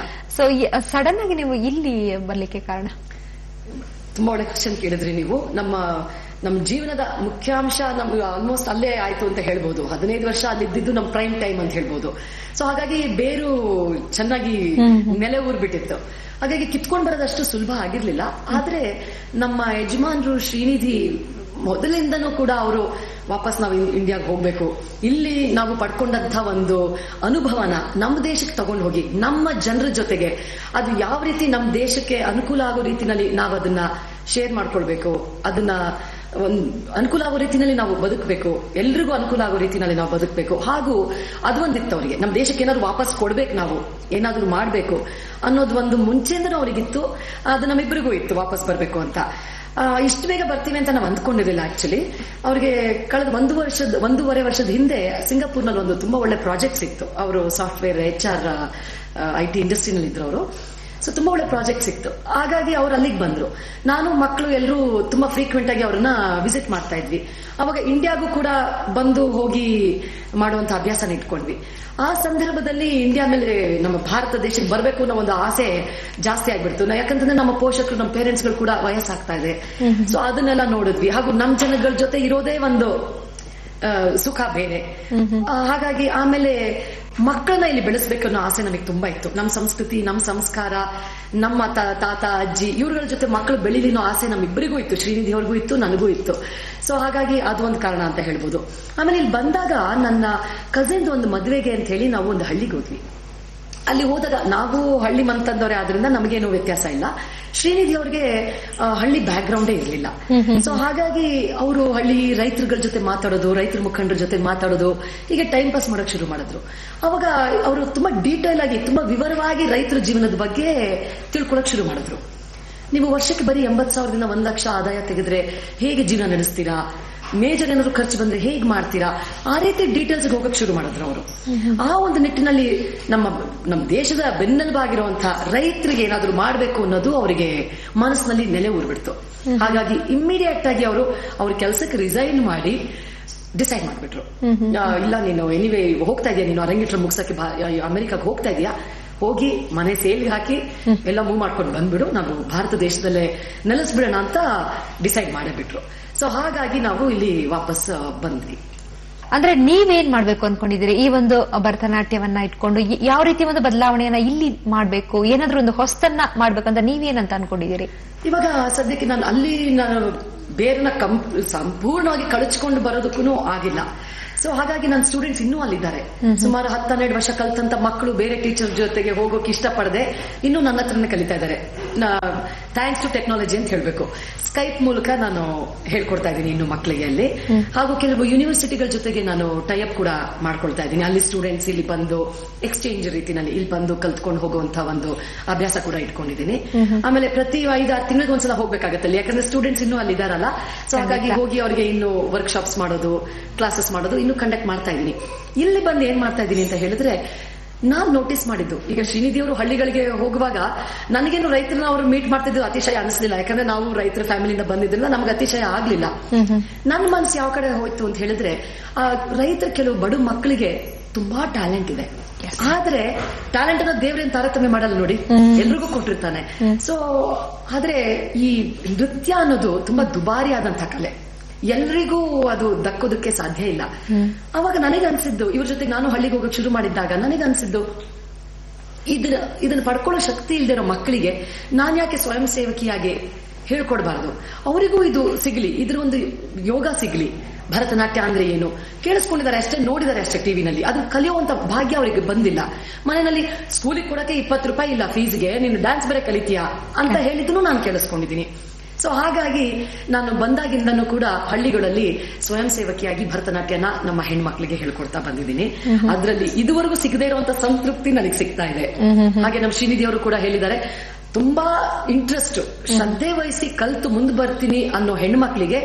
Speaker 1: ಸೊ ಸಡನ್ ಆಗಿ ನೀವು ಇಲ್ಲಿ ಬರ್ಲಿಕ್ಕೆ ಕಾರಣ?
Speaker 2: ತುಂಬಾ ಒಳ್ಳೆ ಕ್ವಶನ್ ಕೇಳಿದ್ರಿ ನೀವು. ನಮ್ಮ ಜೀವನದ ಮುಖ್ಯಾಂಶ ನಮ್ಗೆ ಆಲ್ಮೋಸ್ಟ್ ಅಲ್ಲೇ ಆಯ್ತು ಅಂತ ಹೇಳ್ಬೋದು. 15 ವರ್ಷ ಅಲ್ಲಿದ್ದು ನಮ್ಮ ಪ್ರೈಮ್ ಟೈಮ್ ಅಂತ ಹೇಳ್ಬೋದು. ಸೊ ಹಾಗಾಗಿ ಬೇರು ಚೆನ್ನಾಗಿ ನೆಲೆ ಊರ್ಬಿಟ್ಟಿತ್ತು. ಹಾಗಾಗಿ ಕಿತ್ಕೊಂಡ್ ಬರೋದಷ್ಟು ಸುಲಭ ಆಗಿರ್ಲಿಲ್ಲ. ಆದ್ರೆ ನಮ್ಮ ಯಜಮಾನ್ರು ಶ್ರೀನಿಧಿ ಮೊದಲಿಂದನೂ ಕೂಡ ಅವರು ವಾಪಸ್ ನಾವು ಇಂಡಿಯಾಗೆ ಹೋಗ್ಬೇಕು, ಇಲ್ಲಿ ನಾವು ಪಡ್ಕೊಂಡಂತ ಒಂದು ಅನುಭವನ ನಮ್ಮ ದೇಶಕ್ಕೆ ತಗೊಂಡು ಹೋಗಿ ನಮ್ಮ ಜನರ ಜೊತೆಗೆ ಅದು ಯಾವ ರೀತಿ ನಮ್ಮ ದೇಶಕ್ಕೆ ಅನುಕೂಲ ಆಗೋ ರೀತಿನಲ್ಲಿ ನಾವು ಅದನ್ನ ಶೇರ್ ಮಾಡ್ಕೊಳ್ಬೇಕು, ಅದನ್ನ ಒಂದು ಅನುಕೂಲ ಆಗೋ ರೀತಿನಲ್ಲಿ ನಾವು ಬದುಕಬೇಕು, ಎಲ್ರಿಗೂ ಅನುಕೂಲ ಆಗೋ ರೀತಿನಲ್ಲಿ ನಾವು ಬದುಕಬೇಕು. ಹಾಗೂ ಅದು ಒಂದಿತ್ತು ಅವರಿಗೆ, ನಮ್ಮ ದೇಶಕ್ಕೆ ಏನಾದ್ರು ವಾಪಸ್ ಕೊಡ್ಬೇಕು, ನಾವು ಏನಾದ್ರು ಮಾಡ್ಬೇಕು ಅನ್ನೋದು ಒಂದು ಮುಂಚೆಯಿಂದನೂ ಅವರಿಗಿತ್ತು. ಅದು ನಮ್ಮಿಬ್ಬರಿಗೂ ಇತ್ತು ವಾಪಸ್ ಬರ್ಬೇಕು ಅಂತ. ಇಷ್ಟು ಬೇಗ ಬರ್ತೀವಿ ಅಂತ ನಾವು ಅಂದ್ಕೊಂಡಿರಲಿಲ್ಲ. ಆಕ್ಚುಲಿ ಅವ್ರಿಗೆ ಕಳೆದ 1.5 ವರ್ಷದ ಹಿಂದೆ ಸಿಂಗಾಪುರ್ನಲ್ಲಿ ಒಂದು ತುಂಬಾ ಒಳ್ಳೆ ಪ್ರಾಜೆಕ್ಟ್ ಸಿಕ್ತು. ಅವರು ಸಾಫ್ಟ್ವೇರ್ HR IT ಇಂಡಸ್ಟ್ರಿನಲ್ಲಿ ಇದ್ರು ಅವರು. ಸೊ ತುಂಬಾ ಒಳ್ಳೆ ಪ್ರಾಜೆಕ್ಟ್ ಸಿಕ್ತು. ಹಾಗಾಗಿ ಅವ್ರು ಅಲ್ಲಿಗೆ ಬಂದ್ರು. ನಾನು ಮಕ್ಕಳು ಎಲ್ಲರೂ ತುಂಬಾ ಫ್ರೀಕ್ವೆಂಟ್ ಆಗಿ ಅವ್ರನ್ನ ವಿಸಿಟ್ ಮಾಡ್ತಾ ಇದ್ವಿ. ಅವಾಗ ಇಂಡಿಯಾಗೂ ಕೂಡ ಬಂದು ಹೋಗಿ ಮಾಡುವಂತ ಅಭ್ಯಾಸನ ಇಟ್ಕೊಂಡ್ವಿ. ಆ ಸಂದರ್ಭದಲ್ಲಿ ಇಂಡಿಯಾ ಮೇಲೆ, ನಮ್ಮ ಭಾರತ ದೇಶಕ್ಕೆ ಬರಬೇಕು ಅನ್ನೋ ಒಂದು ಆಸೆ ಜಾಸ್ತಿ ಆಗ್ಬಿಡ್ತು. ಯಾಕಂತಂದ್ರೆ ನಮ್ಮ ಪೋಷಕರು, ನಮ್ಮ ಪೇರೆಂಟ್ಸ್ಗಳು ಕೂಡ ವಯಸ್ಸಾಗ್ತಾ ಇದೆ. ಸೊ ಅದನ್ನೆಲ್ಲ ನೋಡಿದ್ವಿ. ಹಾಗೂ ನಮ್ಮ ಜನಗಳ ಜೊತೆ ಇರೋದೇ ಒಂದು ಸುಖ ಬೇರೆ. ಹಾಗಾಗಿ ಆಮೇಲೆ ಮಕ್ಕಳನ್ನ ಇಲ್ಲಿ ಬೆಳೆಸ್ಬೇಕು ಅನ್ನೋ ಆಸೆ ನಮಗೆ ತುಂಬಾ ಇತ್ತು. ನಮ್ಮ ಸಂಸ್ಕೃತಿ, ನಮ್ಮ ಸಂಸ್ಕಾರ, ನಮ್ಮ ತಾತ ಅಜ್ಜಿ ಇವ್ರಗಳ ಜೊತೆ ಮಕ್ಕಳು ಬೆಳಿಲಿನೋ ಆಸೆ ನಮ್ಮಿಬ್ಬರಿಗೂ ಇತ್ತು. ಶ್ರೀನಿಧಿ ಅವ್ರಿಗೂ ಇತ್ತು, ನನಗೂ ಇತ್ತು. ಸೊ ಹಾಗಾಗಿ ಅದು ಒಂದು ಕಾರಣ ಅಂತ ಹೇಳ್ಬೋದು. ಆಮೇಲೆ ಇಲ್ಲಿ ಬಂದಾಗ ನನ್ನ ಕಸಿನ್ದು ಒಂದು ಮದುವೆಗೆ ಅಂತ ಹೇಳಿ ನಾವು ಒಂದು ಹಳ್ಳಿಗೆ ಹೋದ್ವಿ. ಅಲ್ಲಿ ಹೋದಾಗ ನಾವು ಹಳ್ಳಿ ಮಂತಂದವರೇ ಆದ್ರಿಂದ ನಮಗೇನು ವ್ಯತ್ಯಾಸ ಇಲ್ಲ. ಶ್ರೀನಿಧಿ ಅವ್ರಿಗೆ ಹಳ್ಳಿ ಬ್ಯಾಕ್ ಗ್ರೌಂಡೇ ಇರಲಿಲ್ಲ. ಸೊ ಹಾಗಾಗಿ ಅವರು ಹಳ್ಳಿ ರೈತರ ಜೊತೆ ಮಾತಾಡೋದು, ರೈತರ ಮುಖಂಡರ ಜೊತೆ ಮಾತಾಡೋದು, ಹೀಗೆ ಟೈಮ್ ಪಾಸ್ ಮಾಡೋಕೆ ಶುರು ಮಾಡಿದ್ರು. ಅವಾಗ ಅವರು ತುಂಬಾ ಡೀಟೇಲ್ ಆಗಿ, ತುಂಬಾ ವಿವರವಾಗಿ ರೈತರ ಜೀವನದ ಬಗ್ಗೆ ತಿಳ್ಕೊಳಕ್ ಶುರು ಮಾಡಿದ್ರು. ನೀವು ವರ್ಷಕ್ಕೆ ಬರೀ 80,000ದಿಂದ 1 ಲಕ್ಷ ಆದಾಯ ತೆಗೆದ್ರೆ ಹೇಗೆ ಜೀವನ ನಡೆಸ್ತೀರಾ, ಮೇಜರ್ ಏನಾದ್ರು ಖರ್ಚು ಬಂದ್ರೆ ಹೇಗ್ ಮಾಡ್ತೀರಾ, ಆ ರೀತಿ ಡೀಟೇಲ್ಸ್ ಹೋಗಕ್ ಶುರು ಮಾಡಿದ್ರು ಅವರು. ಆ ಒಂದು ನಿಟ್ಟಿನಲ್ಲಿ ನಮ್ಮ ದೇಶದ ಬೆನ್ನೆಲುಬಾಗಿರುವಂತಹ ರೈತರಿಗೆ ಏನಾದ್ರು ಮಾಡ್ಬೇಕು ಅನ್ನೋದು ಅವರಿಗೆ ಮನಸ್ಸಿನಲ್ಲಿ ನೆಲೆ ಊರ್ಬಿಡ್ತು. ಹಾಗಾಗಿ ಇಮ್ಮಿಡಿಯೇಟ್ ಆಗಿ ಅವ್ರ ಕೆಲಸಕ್ಕೆ ರಿಸೈನ್ ಮಾಡಿ ಡಿಸೈಡ್ ಮಾಡ್ಬಿಟ್ರು, ಇಲ್ಲ ನೀನು ಎನಿವೇ ಹೋಗ್ತಾ ಇದೀಯ, ನೀನು ಅರಂಗೇಟ್ರ ಮುಗಿಸಕ್ಕೆ ಅಮೆರಿಕಾಗೆ ಹೋಗ್ತಾ ಇದೀಯಾ, ಹೋಗಿ ಮನೆ ಸೇಲ್ಗೆ ಹಾಕಿ ಎಲ್ಲ ಮೂವ್ ಮಾಡ್ಕೊಂಡು ಬಂದ್ಬಿಡು, ನಾವು ಭಾರತ ದೇಶದಲ್ಲೇ ನೆಲೆಸ್ಬಿಡೋಣ ಅಂತ ಡಿಸೈಡ್ ಮಾಡೇ ಬಿಟ್ರು. ಸೊ ಹಾಗಾಗಿ ನಾವು ಇಲ್ಲಿ ವಾಪಸ್ ಬಂದ್ವಿ.
Speaker 1: ಅಂದ್ರೆ ನೀವೇನ್ ಮಾಡ್ಬೇಕು ಅನ್ಕೊಂಡಿದ್ದೀರಿ ಈ ಒಂದು ಭರತನಾಟ್ಯವನ್ನ ಇಟ್ಕೊಂಡು? ಯಾವ ರೀತಿ ಒಂದು ಬದಲಾವಣೆಯನ್ನ ಇಲ್ಲಿ ಮಾಡ್ಬೇಕು, ಏನಾದ್ರೂ ಒಂದು ಹೊಸತನ್ನ ಮಾಡ್ಬೇಕಂತ ನೀವೇನಂತ ಅನ್ಕೊಂಡಿದ್ದೀರಿ?
Speaker 2: ಇವಾಗ ಸದ್ಯಕ್ಕೆ ನಾನು ಬೇರೆನ ಸಂಪೂರ್ಣವಾಗಿ ಕಳಚ್ಕೊಂಡು ಬರೋದಕ್ಕೂ ಆಗಿಲ್ಲ. ಸೊ ಹಾಗಾಗಿ ನನ್ನ ಸ್ಟೂಡೆಂಟ್ಸ್ ಇನ್ನೂ ಅಲ್ಲಿದ್ದಾರೆ. ಸುಮಾರು 10-12 ವರ್ಷ ಕಲ್ತಂತ ಮಕ್ಕಳು ಬೇರೆ ಟೀಚರ್ ಜೊತೆಗೆ ಹೋಗೋಕೆ ಇಷ್ಟಪಡದೆ ಇನ್ನೂ ನನ್ನ ಹತ್ರನೇ ಕಲಿತಾ ಇದ್ದಾರೆ. ಥ್ಯಾಂಕ್ಸ್ ಟು ಟೆಕ್ನಾಲಜಿ ಅಂತ ಹೇಳ್ಬೇಕು. ಸ್ಕೈಪ್ ಮೂಲಕ ನಾನು ಹೇಳ್ಕೊಡ್ತಾ ಇದ್ದೀನಿ ಇನ್ನು ಮಕ್ಕಳಿಗೆ ಅಲ್ಲಿ. ಹಾಗೂ ಕೆಲವು ಯೂನಿವರ್ಸಿಟಿಗಳ ಜೊತೆಗೆ ನಾನು ಟೈಅಪ್ ಕೂಡ ಮಾಡ್ಕೊಳ್ತಾ ಇದ್ದೀನಿ. ಅಲ್ಲಿ ಸ್ಟೂಡೆಂಟ್ಸ್ ಇಲ್ಲಿ ಬಂದು ಎಕ್ಸ್ಚೇಂಜ್ ರೀತಿನಲ್ಲಿ ಇಲ್ಲಿ ಬಂದು ಕಲ್ತ್ಕೊಂಡು ಹೋಗುವಂತ ಒಂದು ಅಭ್ಯಾಸ ಕೂಡ ಇಟ್ಕೊಂಡಿದ್ದೀನಿ. ಆಮೇಲೆ ಪ್ರತಿ 5-6 ತಿಂಗಳಿಗೆ ಒಂದ್ಸಲ ಹೋಗ್ಬೇಕಾಗತ್ತೆ, ಯಾಕಂದ್ರೆ ಸ್ಟೂಡೆಂಟ್ಸ್ ಇನ್ನೂ ಅಲ್ಲಿ ಇದಾರಲ್ಲ. ಸೊ ಹಾಗಾಗಿ ಹೋಗಿ ಅವರಿಗೆ ಇನ್ನು ವರ್ಕ್ಶಾಪ್ಸ್ ಮಾಡೋದು, ಕ್ಲಾಸಸ್ ಮಾಡೋದು ಇನ್ನು ಕಂಡಕ್ಟ್ ಮಾಡ್ತಾ ಇದ್ದೀನಿ. ಇಲ್ಲಿ ಬಂದು ಏನ್ ಮಾಡ್ತಾ ಇದ್ದೀನಿ ಅಂತ ಹೇಳಿದ್ರೆ, ನಾನ್ ನೋಟಿಸ್ ಮಾಡಿದ್ದು, ಈಗ ಶ್ರೀನಿಧಿ ಅವರು ಹಳ್ಳಿಗಳಿಗೆ ಹೋಗುವಾಗ ನನಗೇನು ರೈತರನ್ನ ಅವರು ಮೀಟ್ ಮಾಡ್ತಿದ್ದು ಅತಿಶಯ ಅನಿಸ್ಲಿಲ್ಲ. ಯಾಕಂದ್ರೆ ನಾವು ರೈತರ ಫ್ಯಾಮಿಲಿಯಿಂದ ಬಂದಿದ್ರಿಂದ ನಮ್ಗೆ ಅತಿಶಯ ಆಗ್ಲಿಲ್ಲ. ನನ್ನ ಮನಸ್ಸು ಯಾವ ಕಡೆ ಹೋಯ್ತು ಅಂತ ಹೇಳಿದ್ರೆ, ಆ ರೈತರ ಕೆಲವು ಬಡ ಮಕ್ಕಳಿಗೆ ತುಂಬಾ ಟ್ಯಾಲೆಂಟ್ ಇದೆ, ಆದ್ರೆ ಟ್ಯಾಲೆಂಟ್ ಅನ್ನ ದೇವ್ರೇನ್ ತಾರತಮ್ಯ ಮಾಡಲ್ಲ ನೋಡಿ, ಎಲ್ರಿಗೂ ಕೊಟ್ಟಿರ್ತಾನೆ. ಸೊ ಆದ್ರೆ ಈ ನೃತ್ಯ ಅನ್ನೋದು ತುಂಬಾ ದುಬಾರಿ ಆದಂತಹ ಕಲೆ, ಎಲ್ರಿಗೂ ಅದು ದಕ್ಕೋದಕ್ಕೆ ಸಾಧ್ಯ ಇಲ್ಲ. ಅವಾಗ ನನಗನ್ಸಿದ್ದು, ಇವ್ರ ಜೊತೆ ನಾನು ಹಳ್ಳಿಗೆ ಹೋಗಕ್ಕೆ ಶುರು ಮಾಡಿದ್ದಾಗ ನನಗನ್ಸಿದ್ದು, ಇದನ್ನ ಪಡ್ಕೊಳ್ಳೋ ಶಕ್ತಿ ಇಲ್ದಿರೋ ಮಕ್ಕಳಿಗೆ ನಾನು ಯಾಕೆ ಸ್ವಯಂ ಸೇವಕಿಯಾಗಿ ಹೇಳ್ಕೊಡ್ಬಾರ್ದು, ಅವರಿಗೂ ಇದು ಸಿಗ್ಲಿ, ಇದ್ರ ಒಂದು ಯೋಗ ಸಿಗ್ಲಿ. ಭರತನಾಟ್ಯ ಅಂದ್ರೆ ಏನು ಕೇಳಿಸ್ಕೊಂಡಿದ್ದಾರೆ ಅಷ್ಟೇ, ನೋಡಿದ್ದಾರೆ ಅಷ್ಟೇ ಟಿವಿನಲ್ಲಿ, ಅದು ಕಲಿಯುವಂತ ಭಾಗ್ಯ ಅವರಿಗೆ ಬಂದಿಲ್ಲ. ಮನೆಯಲ್ಲಿ ಸ್ಕೂಲಿಗೆ ಕೊಡಕ್ಕೆ 20 ರೂಪಾಯಿ ಇಲ್ಲ ಫೀಸ್ಗೆ, ನೀನು ಡ್ಯಾನ್ಸ್ ಬೇರೆ ಕಲಿತೀಯಾ ಅಂತ ಹೇಳಿದ್ರು ನಾನು ಕೇಳಿಸ್ಕೊಂಡಿದ್ದೀನಿ. ಸೊ ಹಾಗಾಗಿ ನಾನು ಬಂದಾಗಿಂದನೂ ಕೂಡ ಹಳ್ಳಿಗಳಲ್ಲಿ ಸ್ವಯಂ ಸೇವಕಿಯಾಗಿ ಭರತನಾಟ್ಯನ ನಮ್ಮ ಹೆಣ್ಮಕ್ಳಿಗೆ ಹೇಳ್ಕೊಡ್ತಾ ಬಂದಿದ್ದೀನಿ. ಅದರಲ್ಲಿ ಇದುವರೆಗೂ ಸಿಗದೇ ಇರುವಂತ ಸಂತೃಪ್ತಿ ನನಗೆ ಸಿಗ್ತಾ ಇದೆ. ಹಾಗೆ ನಮ್ಮ ಶ್ರೀನಿಧಿ ಅವರು ಕೂಡ ಹೇಳಿದ್ದಾರೆ, ತುಂಬಾ ಇಂಟ್ರೆಸ್ಟ್, ಶ್ರದ್ಧೆ ವಹಿಸಿ ಕಲ್ತು ಮುಂದೆ ಬರ್ತೀನಿ ಅನ್ನೋ ಹೆಣ್ಮಕ್ಳಿಗೆ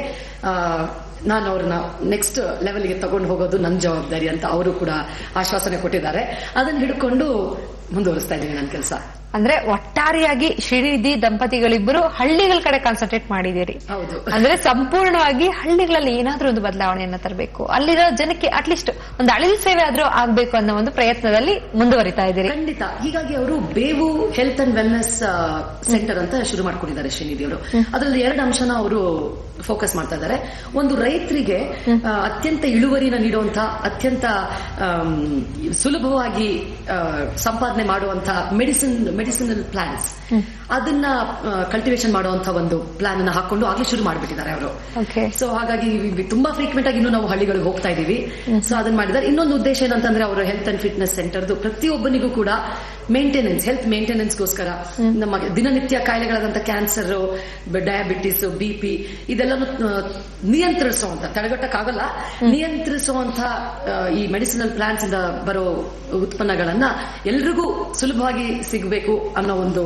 Speaker 2: ನಾನು ಅವ್ರನ್ನ ನೆಕ್ಸ್ಟ್ ಲೆವೆಲ್ಗೆ ತಗೊಂಡು ಹೋಗೋದು ನನ್ನ ಜವಾಬ್ದಾರಿ ಅಂತ ಅವರು ಕೂಡ ಆಶ್ವಾಸನೆ ಕೊಟ್ಟಿದ್ದಾರೆ. ಅದನ್ನ ಹಿಡ್ಕೊಂಡು ಮುಂದುವರಿಸ್ತಾ ಇದ್ದೀನಿ ನನ್ನ ಕೆಲಸ.
Speaker 1: ಅಂದ್ರೆ ಒಟ್ಟಾರೆಯಾಗಿ ಶ್ರೀನಿಧಿ ದಂಪತಿಗಳಿಬ್ಬರು ಹಳ್ಳಿಗಳ ಕಡೆ ಕಾನ್ಸಂಟ್ರೇಟ್ ಮಾಡಿದ್ದೀರಿ.
Speaker 2: ಹೌದು,
Speaker 1: ಅಂದ್ರೆ ಸಂಪೂರ್ಣವಾಗಿ ಹಳ್ಳಿಗಳಲ್ಲಿ ಏನಾದ್ರೂ ಒಂದು ಬದಲಾವಣೆಯನ್ನ ತರಬೇಕು, ಅಲ್ಲಿರೋ ಜನಕ್ಕೆ ಅಟ್ಲೀಸ್ಟ್ ಒಂದು ಅಳಿಲು ಸೇವೆ ಆದ್ರೂ ಆಗ್ಬೇಕು ಅನ್ನೋ ಒಂದು ಪ್ರಯತ್ನದಲ್ಲಿ ಮುಂದುವರಿತಾ ಇದ್ದೀರಿ.
Speaker 2: ಖಂಡಿತ. ಹೀಗಾಗಿ ಅವರು ಬೇವು ಹೆಲ್ತ್ ಅಂಡ್ ವೆಲ್ನೆಸ್ ಸೆಂಟರ್ ಅಂತ ಶುರು ಮಾಡ್ಕೊಂಡಿದ್ದಾರೆ ಶ್ರೀನಿಧಿ ಅವರು. ಅದರಲ್ಲಿ 2 ಅಂಶನ ಅವರು ಫೋಕಸ್ ಮಾಡ್ತಾ ಇದ್ದಾರೆ. ಒಂದು, ರೈತರಿಗೆ ಅತ್ಯಂತ ಇಳುವರಿನ ನೀಡುವಂತಹ, ಅತ್ಯಂತ ಸುಲಭವಾಗಿ ಸಂಪಾದನೆ ಮಾಡುವಂತಹ ಮೆಡಿಸಿನಲ್ ಪ್ಲಾಂಟ್ಸ್, ಅದನ್ನ ಕಲ್ಟಿವೇಶನ್ ಮಾಡುವಂತ ಒಂದು ಪ್ಲಾನ್ ಅನ್ನ ಹಾಕೊಂಡು ಆಗ್ಲೇ ಶುರು ಮಾಡಿಬಿಟ್ಟಿದ್ದಾರೆ ಅವರು. ಸೊ ಹಾಗಾಗಿ ತುಂಬಾ ಫ್ರೀಕ್ವೆಂಟ್ ಆಗಿ ಇನ್ನು ನಾವು ಹಳ್ಳಿಗಳಿಗೆ ಹೋಗ್ತಾ ಇದೀವಿ. ಸೊ ಅದನ್ನ ಮಾಡಿದ್ದಾರೆ. ಇನ್ನೊಂದು ಉದ್ದೇಶ ಏನಂತಂದ್ರೆ, ಅವರು ಹೆಲ್ತ್ ಅಂಡ್ ಫಿಟ್ನೆಸ್ ಸೆಂಟರ್ದು ಪ್ರತಿಯೊಬ್ಬನಿಗೂ ಕೂಡ ಹೆಲ್ತ್ ಮೇಂಟೆನೆನ್ಸ್ಗೋಸ್ಕರ ನಮ್ಮ ದಿನನಿತ್ಯ ಕಾಯಿಲೆಗಳಾದಂತ ಕ್ಯಾನ್ಸರ್, ಡಯಾಬಿಟಿಸ್, BP ಇದೆಲ್ಲನೂ ನಿಯಂತ್ರಿಸುವಂತ, ತಡೆಗಟ್ಟಕ್ಕಾಗಲ್ಲ, ನಿಯಂತ್ರಿಸುವಂತ ಈ ಮೆಡಿಸಿನಲ್ ಪ್ಲಾಂಟ್ಸ್ ಇಂದ ಬರೋ ಉತ್ಪನ್ನಗಳನ್ನ ಎಲ್ರಿಗೂ ಸುಲಭವಾಗಿ ಸಿಗಬೇಕು ಅನ್ನೋ ಒಂದು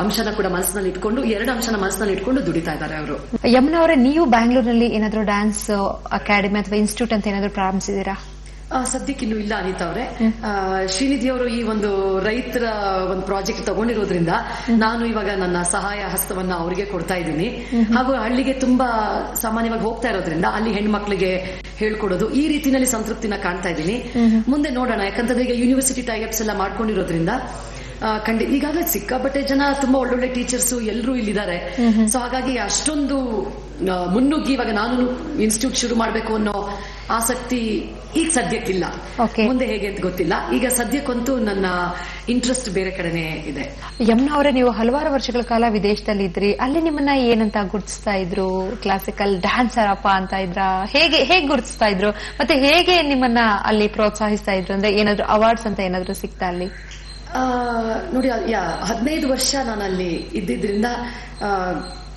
Speaker 2: ಅಂಶನ ಕೂಡ ಮನಸ್ಸಿನಲ್ಲಿ ಇಟ್ಕೊಂಡು, 2 ಅಂಶನ ಮನಸ್ಸಿನಲ್ಲಿ ಇಟ್ಕೊಂಡು ದುಡಿತಾ ಇದ್ದಾರೆ ಅವರು.
Speaker 1: ಯಮುನಾ ಅವರೇ, ನೀವು ಬ್ಯಾಂಗ್ಳೂರಿನಲ್ಲಿ ಏನಾದ್ರು ಡ್ಯಾನ್ಸ್ ಅಕಾಡೆಮಿ ಅಥವಾ ಇನ್ಸ್ಟಿಟ್ಯೂಟ್ ಅಂತ ಏನಾದ್ರು ಪ್ರಾರಂಭಿಸಿದೀರಾ?
Speaker 2: ಸದ್ಯಕ್ಕಿನ್ನೂ ಇಲ್ಲ ಅನಿತಾ ಅವರೇ. ಶ್ರೀನಿಧಿ ಅವರು ಈ ಒಂದು ರೈತರ ಒಂದು ಪ್ರಾಜೆಕ್ಟ್ ತಗೊಂಡಿರೋದ್ರಿಂದ ನಾನು ಇವಾಗ ನನ್ನ ಸಹಾಯ ಹಸ್ತವನ್ನ ಅವರಿಗೆ ಕೊಡ್ತಾ ಇದ್ದೀನಿ. ಹಾಗೂ ಹಳ್ಳಿಗೆ ತುಂಬಾ ಸಾಮಾನ್ಯವಾಗಿ ಹೋಗ್ತಾ ಇರೋದ್ರಿಂದ ಅಲ್ಲಿ ಹೆಣ್ಮಕ್ಳಿಗೆ ಹೇಳ್ಕೊಡೋದು, ಈ ರೀತಿನಲ್ಲಿ ಸಂತೃಪ್ತಿನ ಕಾಣ್ತಾ ಇದ್ದೀನಿ. ಮುಂದೆ ನೋಡೋಣ, ಯಾಕಂತಂದ್ರೆ ಈಗ ಯೂನಿವರ್ಸಿಟಿ ಟೈಅಪ್ಸ್ ಎಲ್ಲ ಮಾಡ್ಕೊಂಡಿರೋದ್ರಿಂದ ಈಗಾಗಲೇ ಸಿಕ್ಕಾಪಟ್ಟೆ ಜನ, ತುಂಬಾ ಒಳ್ಳೊಳ್ಳೆ ಟೀಚರ್ಸ್ ಎಲ್ಲರೂ ಇಲ್ಲಿದ್ದಾರೆ. ಸೊ ಹಾಗಾಗಿ ಅಷ್ಟೊಂದು ಮುನ್ನುಗ್ಗಿ ಇವಾಗ ನಾನು ಇನ್ಸ್ಟಿಟ್ಯೂಟ್ ಶುರು ಮಾಡಬೇಕು ಅನ್ನೋ ಆಸಕ್ತಿ ಈಗ ಸದ್ಯಕ್ಕಿಲ್ಲ. ಮುಂದೆ ಹೇಗೆ ಅಂತ ಗೊತ್ತಿಲ್ಲ. ಈಗ ಸದ್ಯಕ್ಕಂತೂ ನನ್ನ ಇಂಟ್ರೆಸ್ಟ್ ಬೇರೆ ಕಡೆನೆ ಇದೆ.
Speaker 1: ಯಮುನಾ ಅವರೇ, ನೀವು ಹಲವಾರು ವರ್ಷಗಳ ಕಾಲ ವಿದೇಶದಲ್ಲಿ ಇದ್ರಿ, ಅಲ್ಲಿ ನಿಮ್ಮನ್ನ ಏನಂತ ಗುರುತಿಸ್ತಾ ಇದ್ರು? ಕ್ಲಾಸಿಕಲ್ ಡ್ಯಾನ್ಸರ್ ಅಪ್ಪ ಅಂತ ಇದ್ರ? ಹೇಗೆ ಗುರುತಿಸ್ತಾ ಇದ್ರು? ಮತ್ತೆ ಹೇಗೆ ನಿಮ್ಮನ್ನ ಅಲ್ಲಿ ಪ್ರೋತ್ಸಾಹಿಸ್ತಾ ಇದ್ರು? ಅಂದ್ರೆ ಏನಾದ್ರು ಅವಾರ್ಡ್ಸ್ ಅಂತ ಏನಾದ್ರು ಸಿಗ್ತಾ ಅಲ್ಲಿ?
Speaker 2: ನೋಡಿ 15 ವರ್ಷ ನಾನು ಅಲ್ಲಿ ಇದ್ದಿದ್ರಿಂದ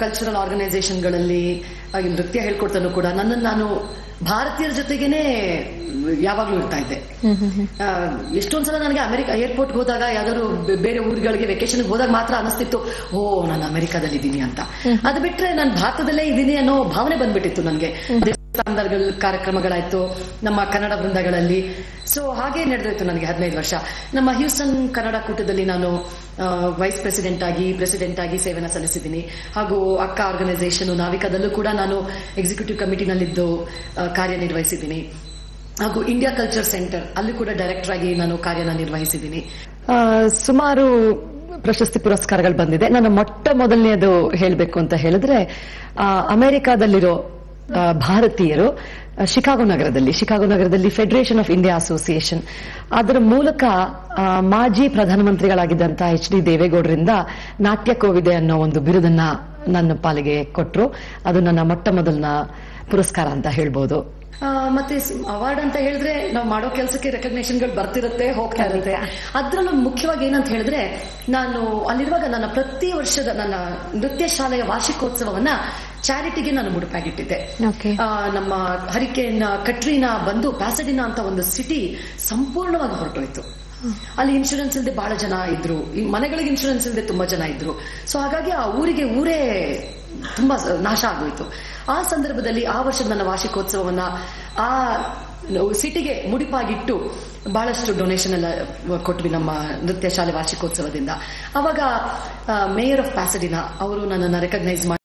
Speaker 2: ಕಲ್ಚರಲ್ ಆರ್ಗನೈಸೇಷನ್ಗಳಲ್ಲಿ ನೃತ್ಯ ಹೇಳ್ಕೊಡ್ತಾನು ಕೂಡ ನನ್ನನ್ನು ನಾನು ಭಾರತೀಯರ ಜೊತೆಗೇನೆ ಯಾವಾಗ್ಲೂ ಇರ್ತಾ ಇದ್ದೆ. ಎಷ್ಟೊಂದ್ಸಲ ನನಗೆ ಅಮೆರಿಕ ಏರ್ಪೋರ್ಟ್ ಹೋದಾಗ ಯಾವ್ದಾದ್ರು ಬೇರೆ ಊರುಗಳಿಗೆ ವೆಕೇಶನ್ ಹೋದಾಗ ಮಾತ್ರ ಅನಿಸ್ತಿತ್ತು, ಓ ನಾನು ಅಮೆರಿಕಾದಲ್ಲಿ ಇದ್ದೀನಿ ಅಂತ. ಅದು ಬಿಟ್ರೆ ನಾನು ಭಾರತದಲ್ಲೇ ಇದ್ದೀನಿ ಅನ್ನೋ ಭಾವನೆ ಬಂದ್ಬಿಟ್ಟಿತ್ತು ನನಗೆ. ದೇವಸ್ಥಾನದ ಕಾರ್ಯಕ್ರಮಗಳಾಯ್ತು ನಮ್ಮ ಕನ್ನಡ ವೃಂದಗಳಲ್ಲಿ. ಸೊ ಹಾಗೆ ನಡೆದೋಯ್ತು ನನಗೆ 15 ವರ್ಷ. ನಮ್ಮ ಹ್ಯೂಸ್ಟನ್ ಕನ್ನಡ ಕೂಟದಲ್ಲಿ ನಾನು ವೈಸ್ ಪ್ರೆಸಿಡೆಂಟ್ ಆಗಿ ಸೇವೆನ ಸಲ್ಲಿಸಿದ್ದೀನಿ. ಹಾಗೂ ಅಕ್ಕ ಆರ್ಗನೈಸೇಷನ್ ನಾವಿಕಾದಲ್ಲೂ ಕೂಡ ನಾನು ಎಕ್ಸಿಕ್ಯೂಟಿವ್ ಕಮಿಟಿನಲ್ಲಿದ್ದು ಕಾರ್ಯನಿರ್ವಹಿಸಿದ್ದೀನಿ. ಹಾಗೂ ಇಂಡಿಯಾ ಕಲ್ಚರ್ ಸೆಂಟರ್ ಅಲ್ಲಿ ಕೂಡ ಡೈರೆಕ್ಟರ್ ಆಗಿ ನಾನು ಕಾರ್ಯನ ನಿರ್ವಹಿಸಿದ್ದೀನಿ. ಸುಮಾರು ಪ್ರಶಸ್ತಿ ಪುರಸ್ಕಾರಗಳು ಬಂದಿದೆ. ನನ್ನ ಮೊಟ್ಟ ಮೊದಲನೆಯದು ಹೇಳಬೇಕು ಅಂತ ಹೇಳಿದ್ರೆ ಅಮೆರಿಕಾದಲ್ಲಿರೋ ಭಾರತೀಯರು ಶಿಕಾಗೋ ನಗರದಲ್ಲಿ ಫೆಡರೇಷನ್ ಆಫ್ ಇಂಡಿಯಾ ಅಸೋಸಿಯೇಷನ್ ಅದರ ಮೂಲಕ ಮಾಜಿ ಪ್ರಧಾನಮಂತ್ರಿಗಳಾಗಿದ್ದಂತಹ HD ದೇವೇಗೌಡರಿಂದ ನಾಟ್ಯ ಕೋವಿದೆ ಅನ್ನೋ ಒಂದು ಬಿರುದನ್ನ ನನ್ನ ಪಾಲಿಗೆ ಕೊಟ್ರು. ಅದು ನನ್ನ ಮೊಟ್ಟ ಮೊದಲನ ಪುರಸ್ಕಾರ ಅಂತ ಹೇಳ್ಬೋದು. ಮತ್ತೆ ಅವಾರ್ಡ್ ಅಂತ ಹೇಳಿದ್ರೆ ನಾವು ಮಾಡೋ ಕೆಲಸಕ್ಕೆ ರೆಕಗ್ನೇಷನ್ಗಳು ಬರ್ತಿರುತ್ತೆ, ಹೋಗ್ತಾ ಇರುತ್ತೆ. ಅದ್ರಲ್ಲೂ ಮುಖ್ಯವಾಗಿ ಏನಂತ ಹೇಳಿದ್ರೆ, ನಾನು ಅಲ್ಲಿರುವಾಗ ನನ್ನ ಪ್ರತಿ ವರ್ಷದ ನನ್ನ ನೃತ್ಯ ಶಾಲೆಯ ವಾರ್ಷಿಕೋತ್ಸವವನ್ನ ಚಾರಿಟಿಗೆ ನಾನು ಮುಡುಪಾಗಿಟ್ಟಿದ್ದೆ. ನಮ್ಮ ಹರಿಕೇನ್ ಕಟ್ರೀನಾ ಬಂದು ಪ್ಯಾಸಡಿನಾ ಅಂತ ಒಂದು ಸಿಟಿ ಸಂಪೂರ್ಣವಾಗಿ ಹೊರಟೋಯ್ತು. ಅಲ್ಲಿ ಇನ್ಶೂರೆನ್ಸ್ ಇಲ್ಲದೆ ಬಹಳ ಜನ ಇದ್ರು, ಈ ಮನೆಗಳಿಗೆ ಇನ್ಶೂರೆನ್ಸ್ ಇಲ್ಲದೆ ತುಂಬಾ ಜನ ಇದ್ರು. ಸೊ ಹಾಗಾಗಿ ಆ ಊರೇ ತುಂಬಾ ನಾಶ ಆಗೋಯ್ತು. ಆ ಸಂದರ್ಭದಲ್ಲಿ ಆ ವರ್ಷದ ನನ್ನ ವಾರ್ಷಿಕೋತ್ಸವವನ್ನ ಆ ಸಿಟಿಗೆ ಮುಡಿಪಾಗಿಟ್ಟು ಬಹಳಷ್ಟು ಡೊನೇಷನ್ ಎಲ್ಲ ಕೊಟ್ವಿ ನಮ್ಮ ನೃತ್ಯ ಶಾಲೆ ವಾರ್ಷಿಕೋತ್ಸವದಿಂದ. ಅವಾಗ ಮೇಯರ್ ಆಫ್ ಪ್ಯಾಸಡಿನಾ ಅವರು ನನ್ನನ್ನು ರೆಕಗ್ನೈಸ್ ಮಾಡಿ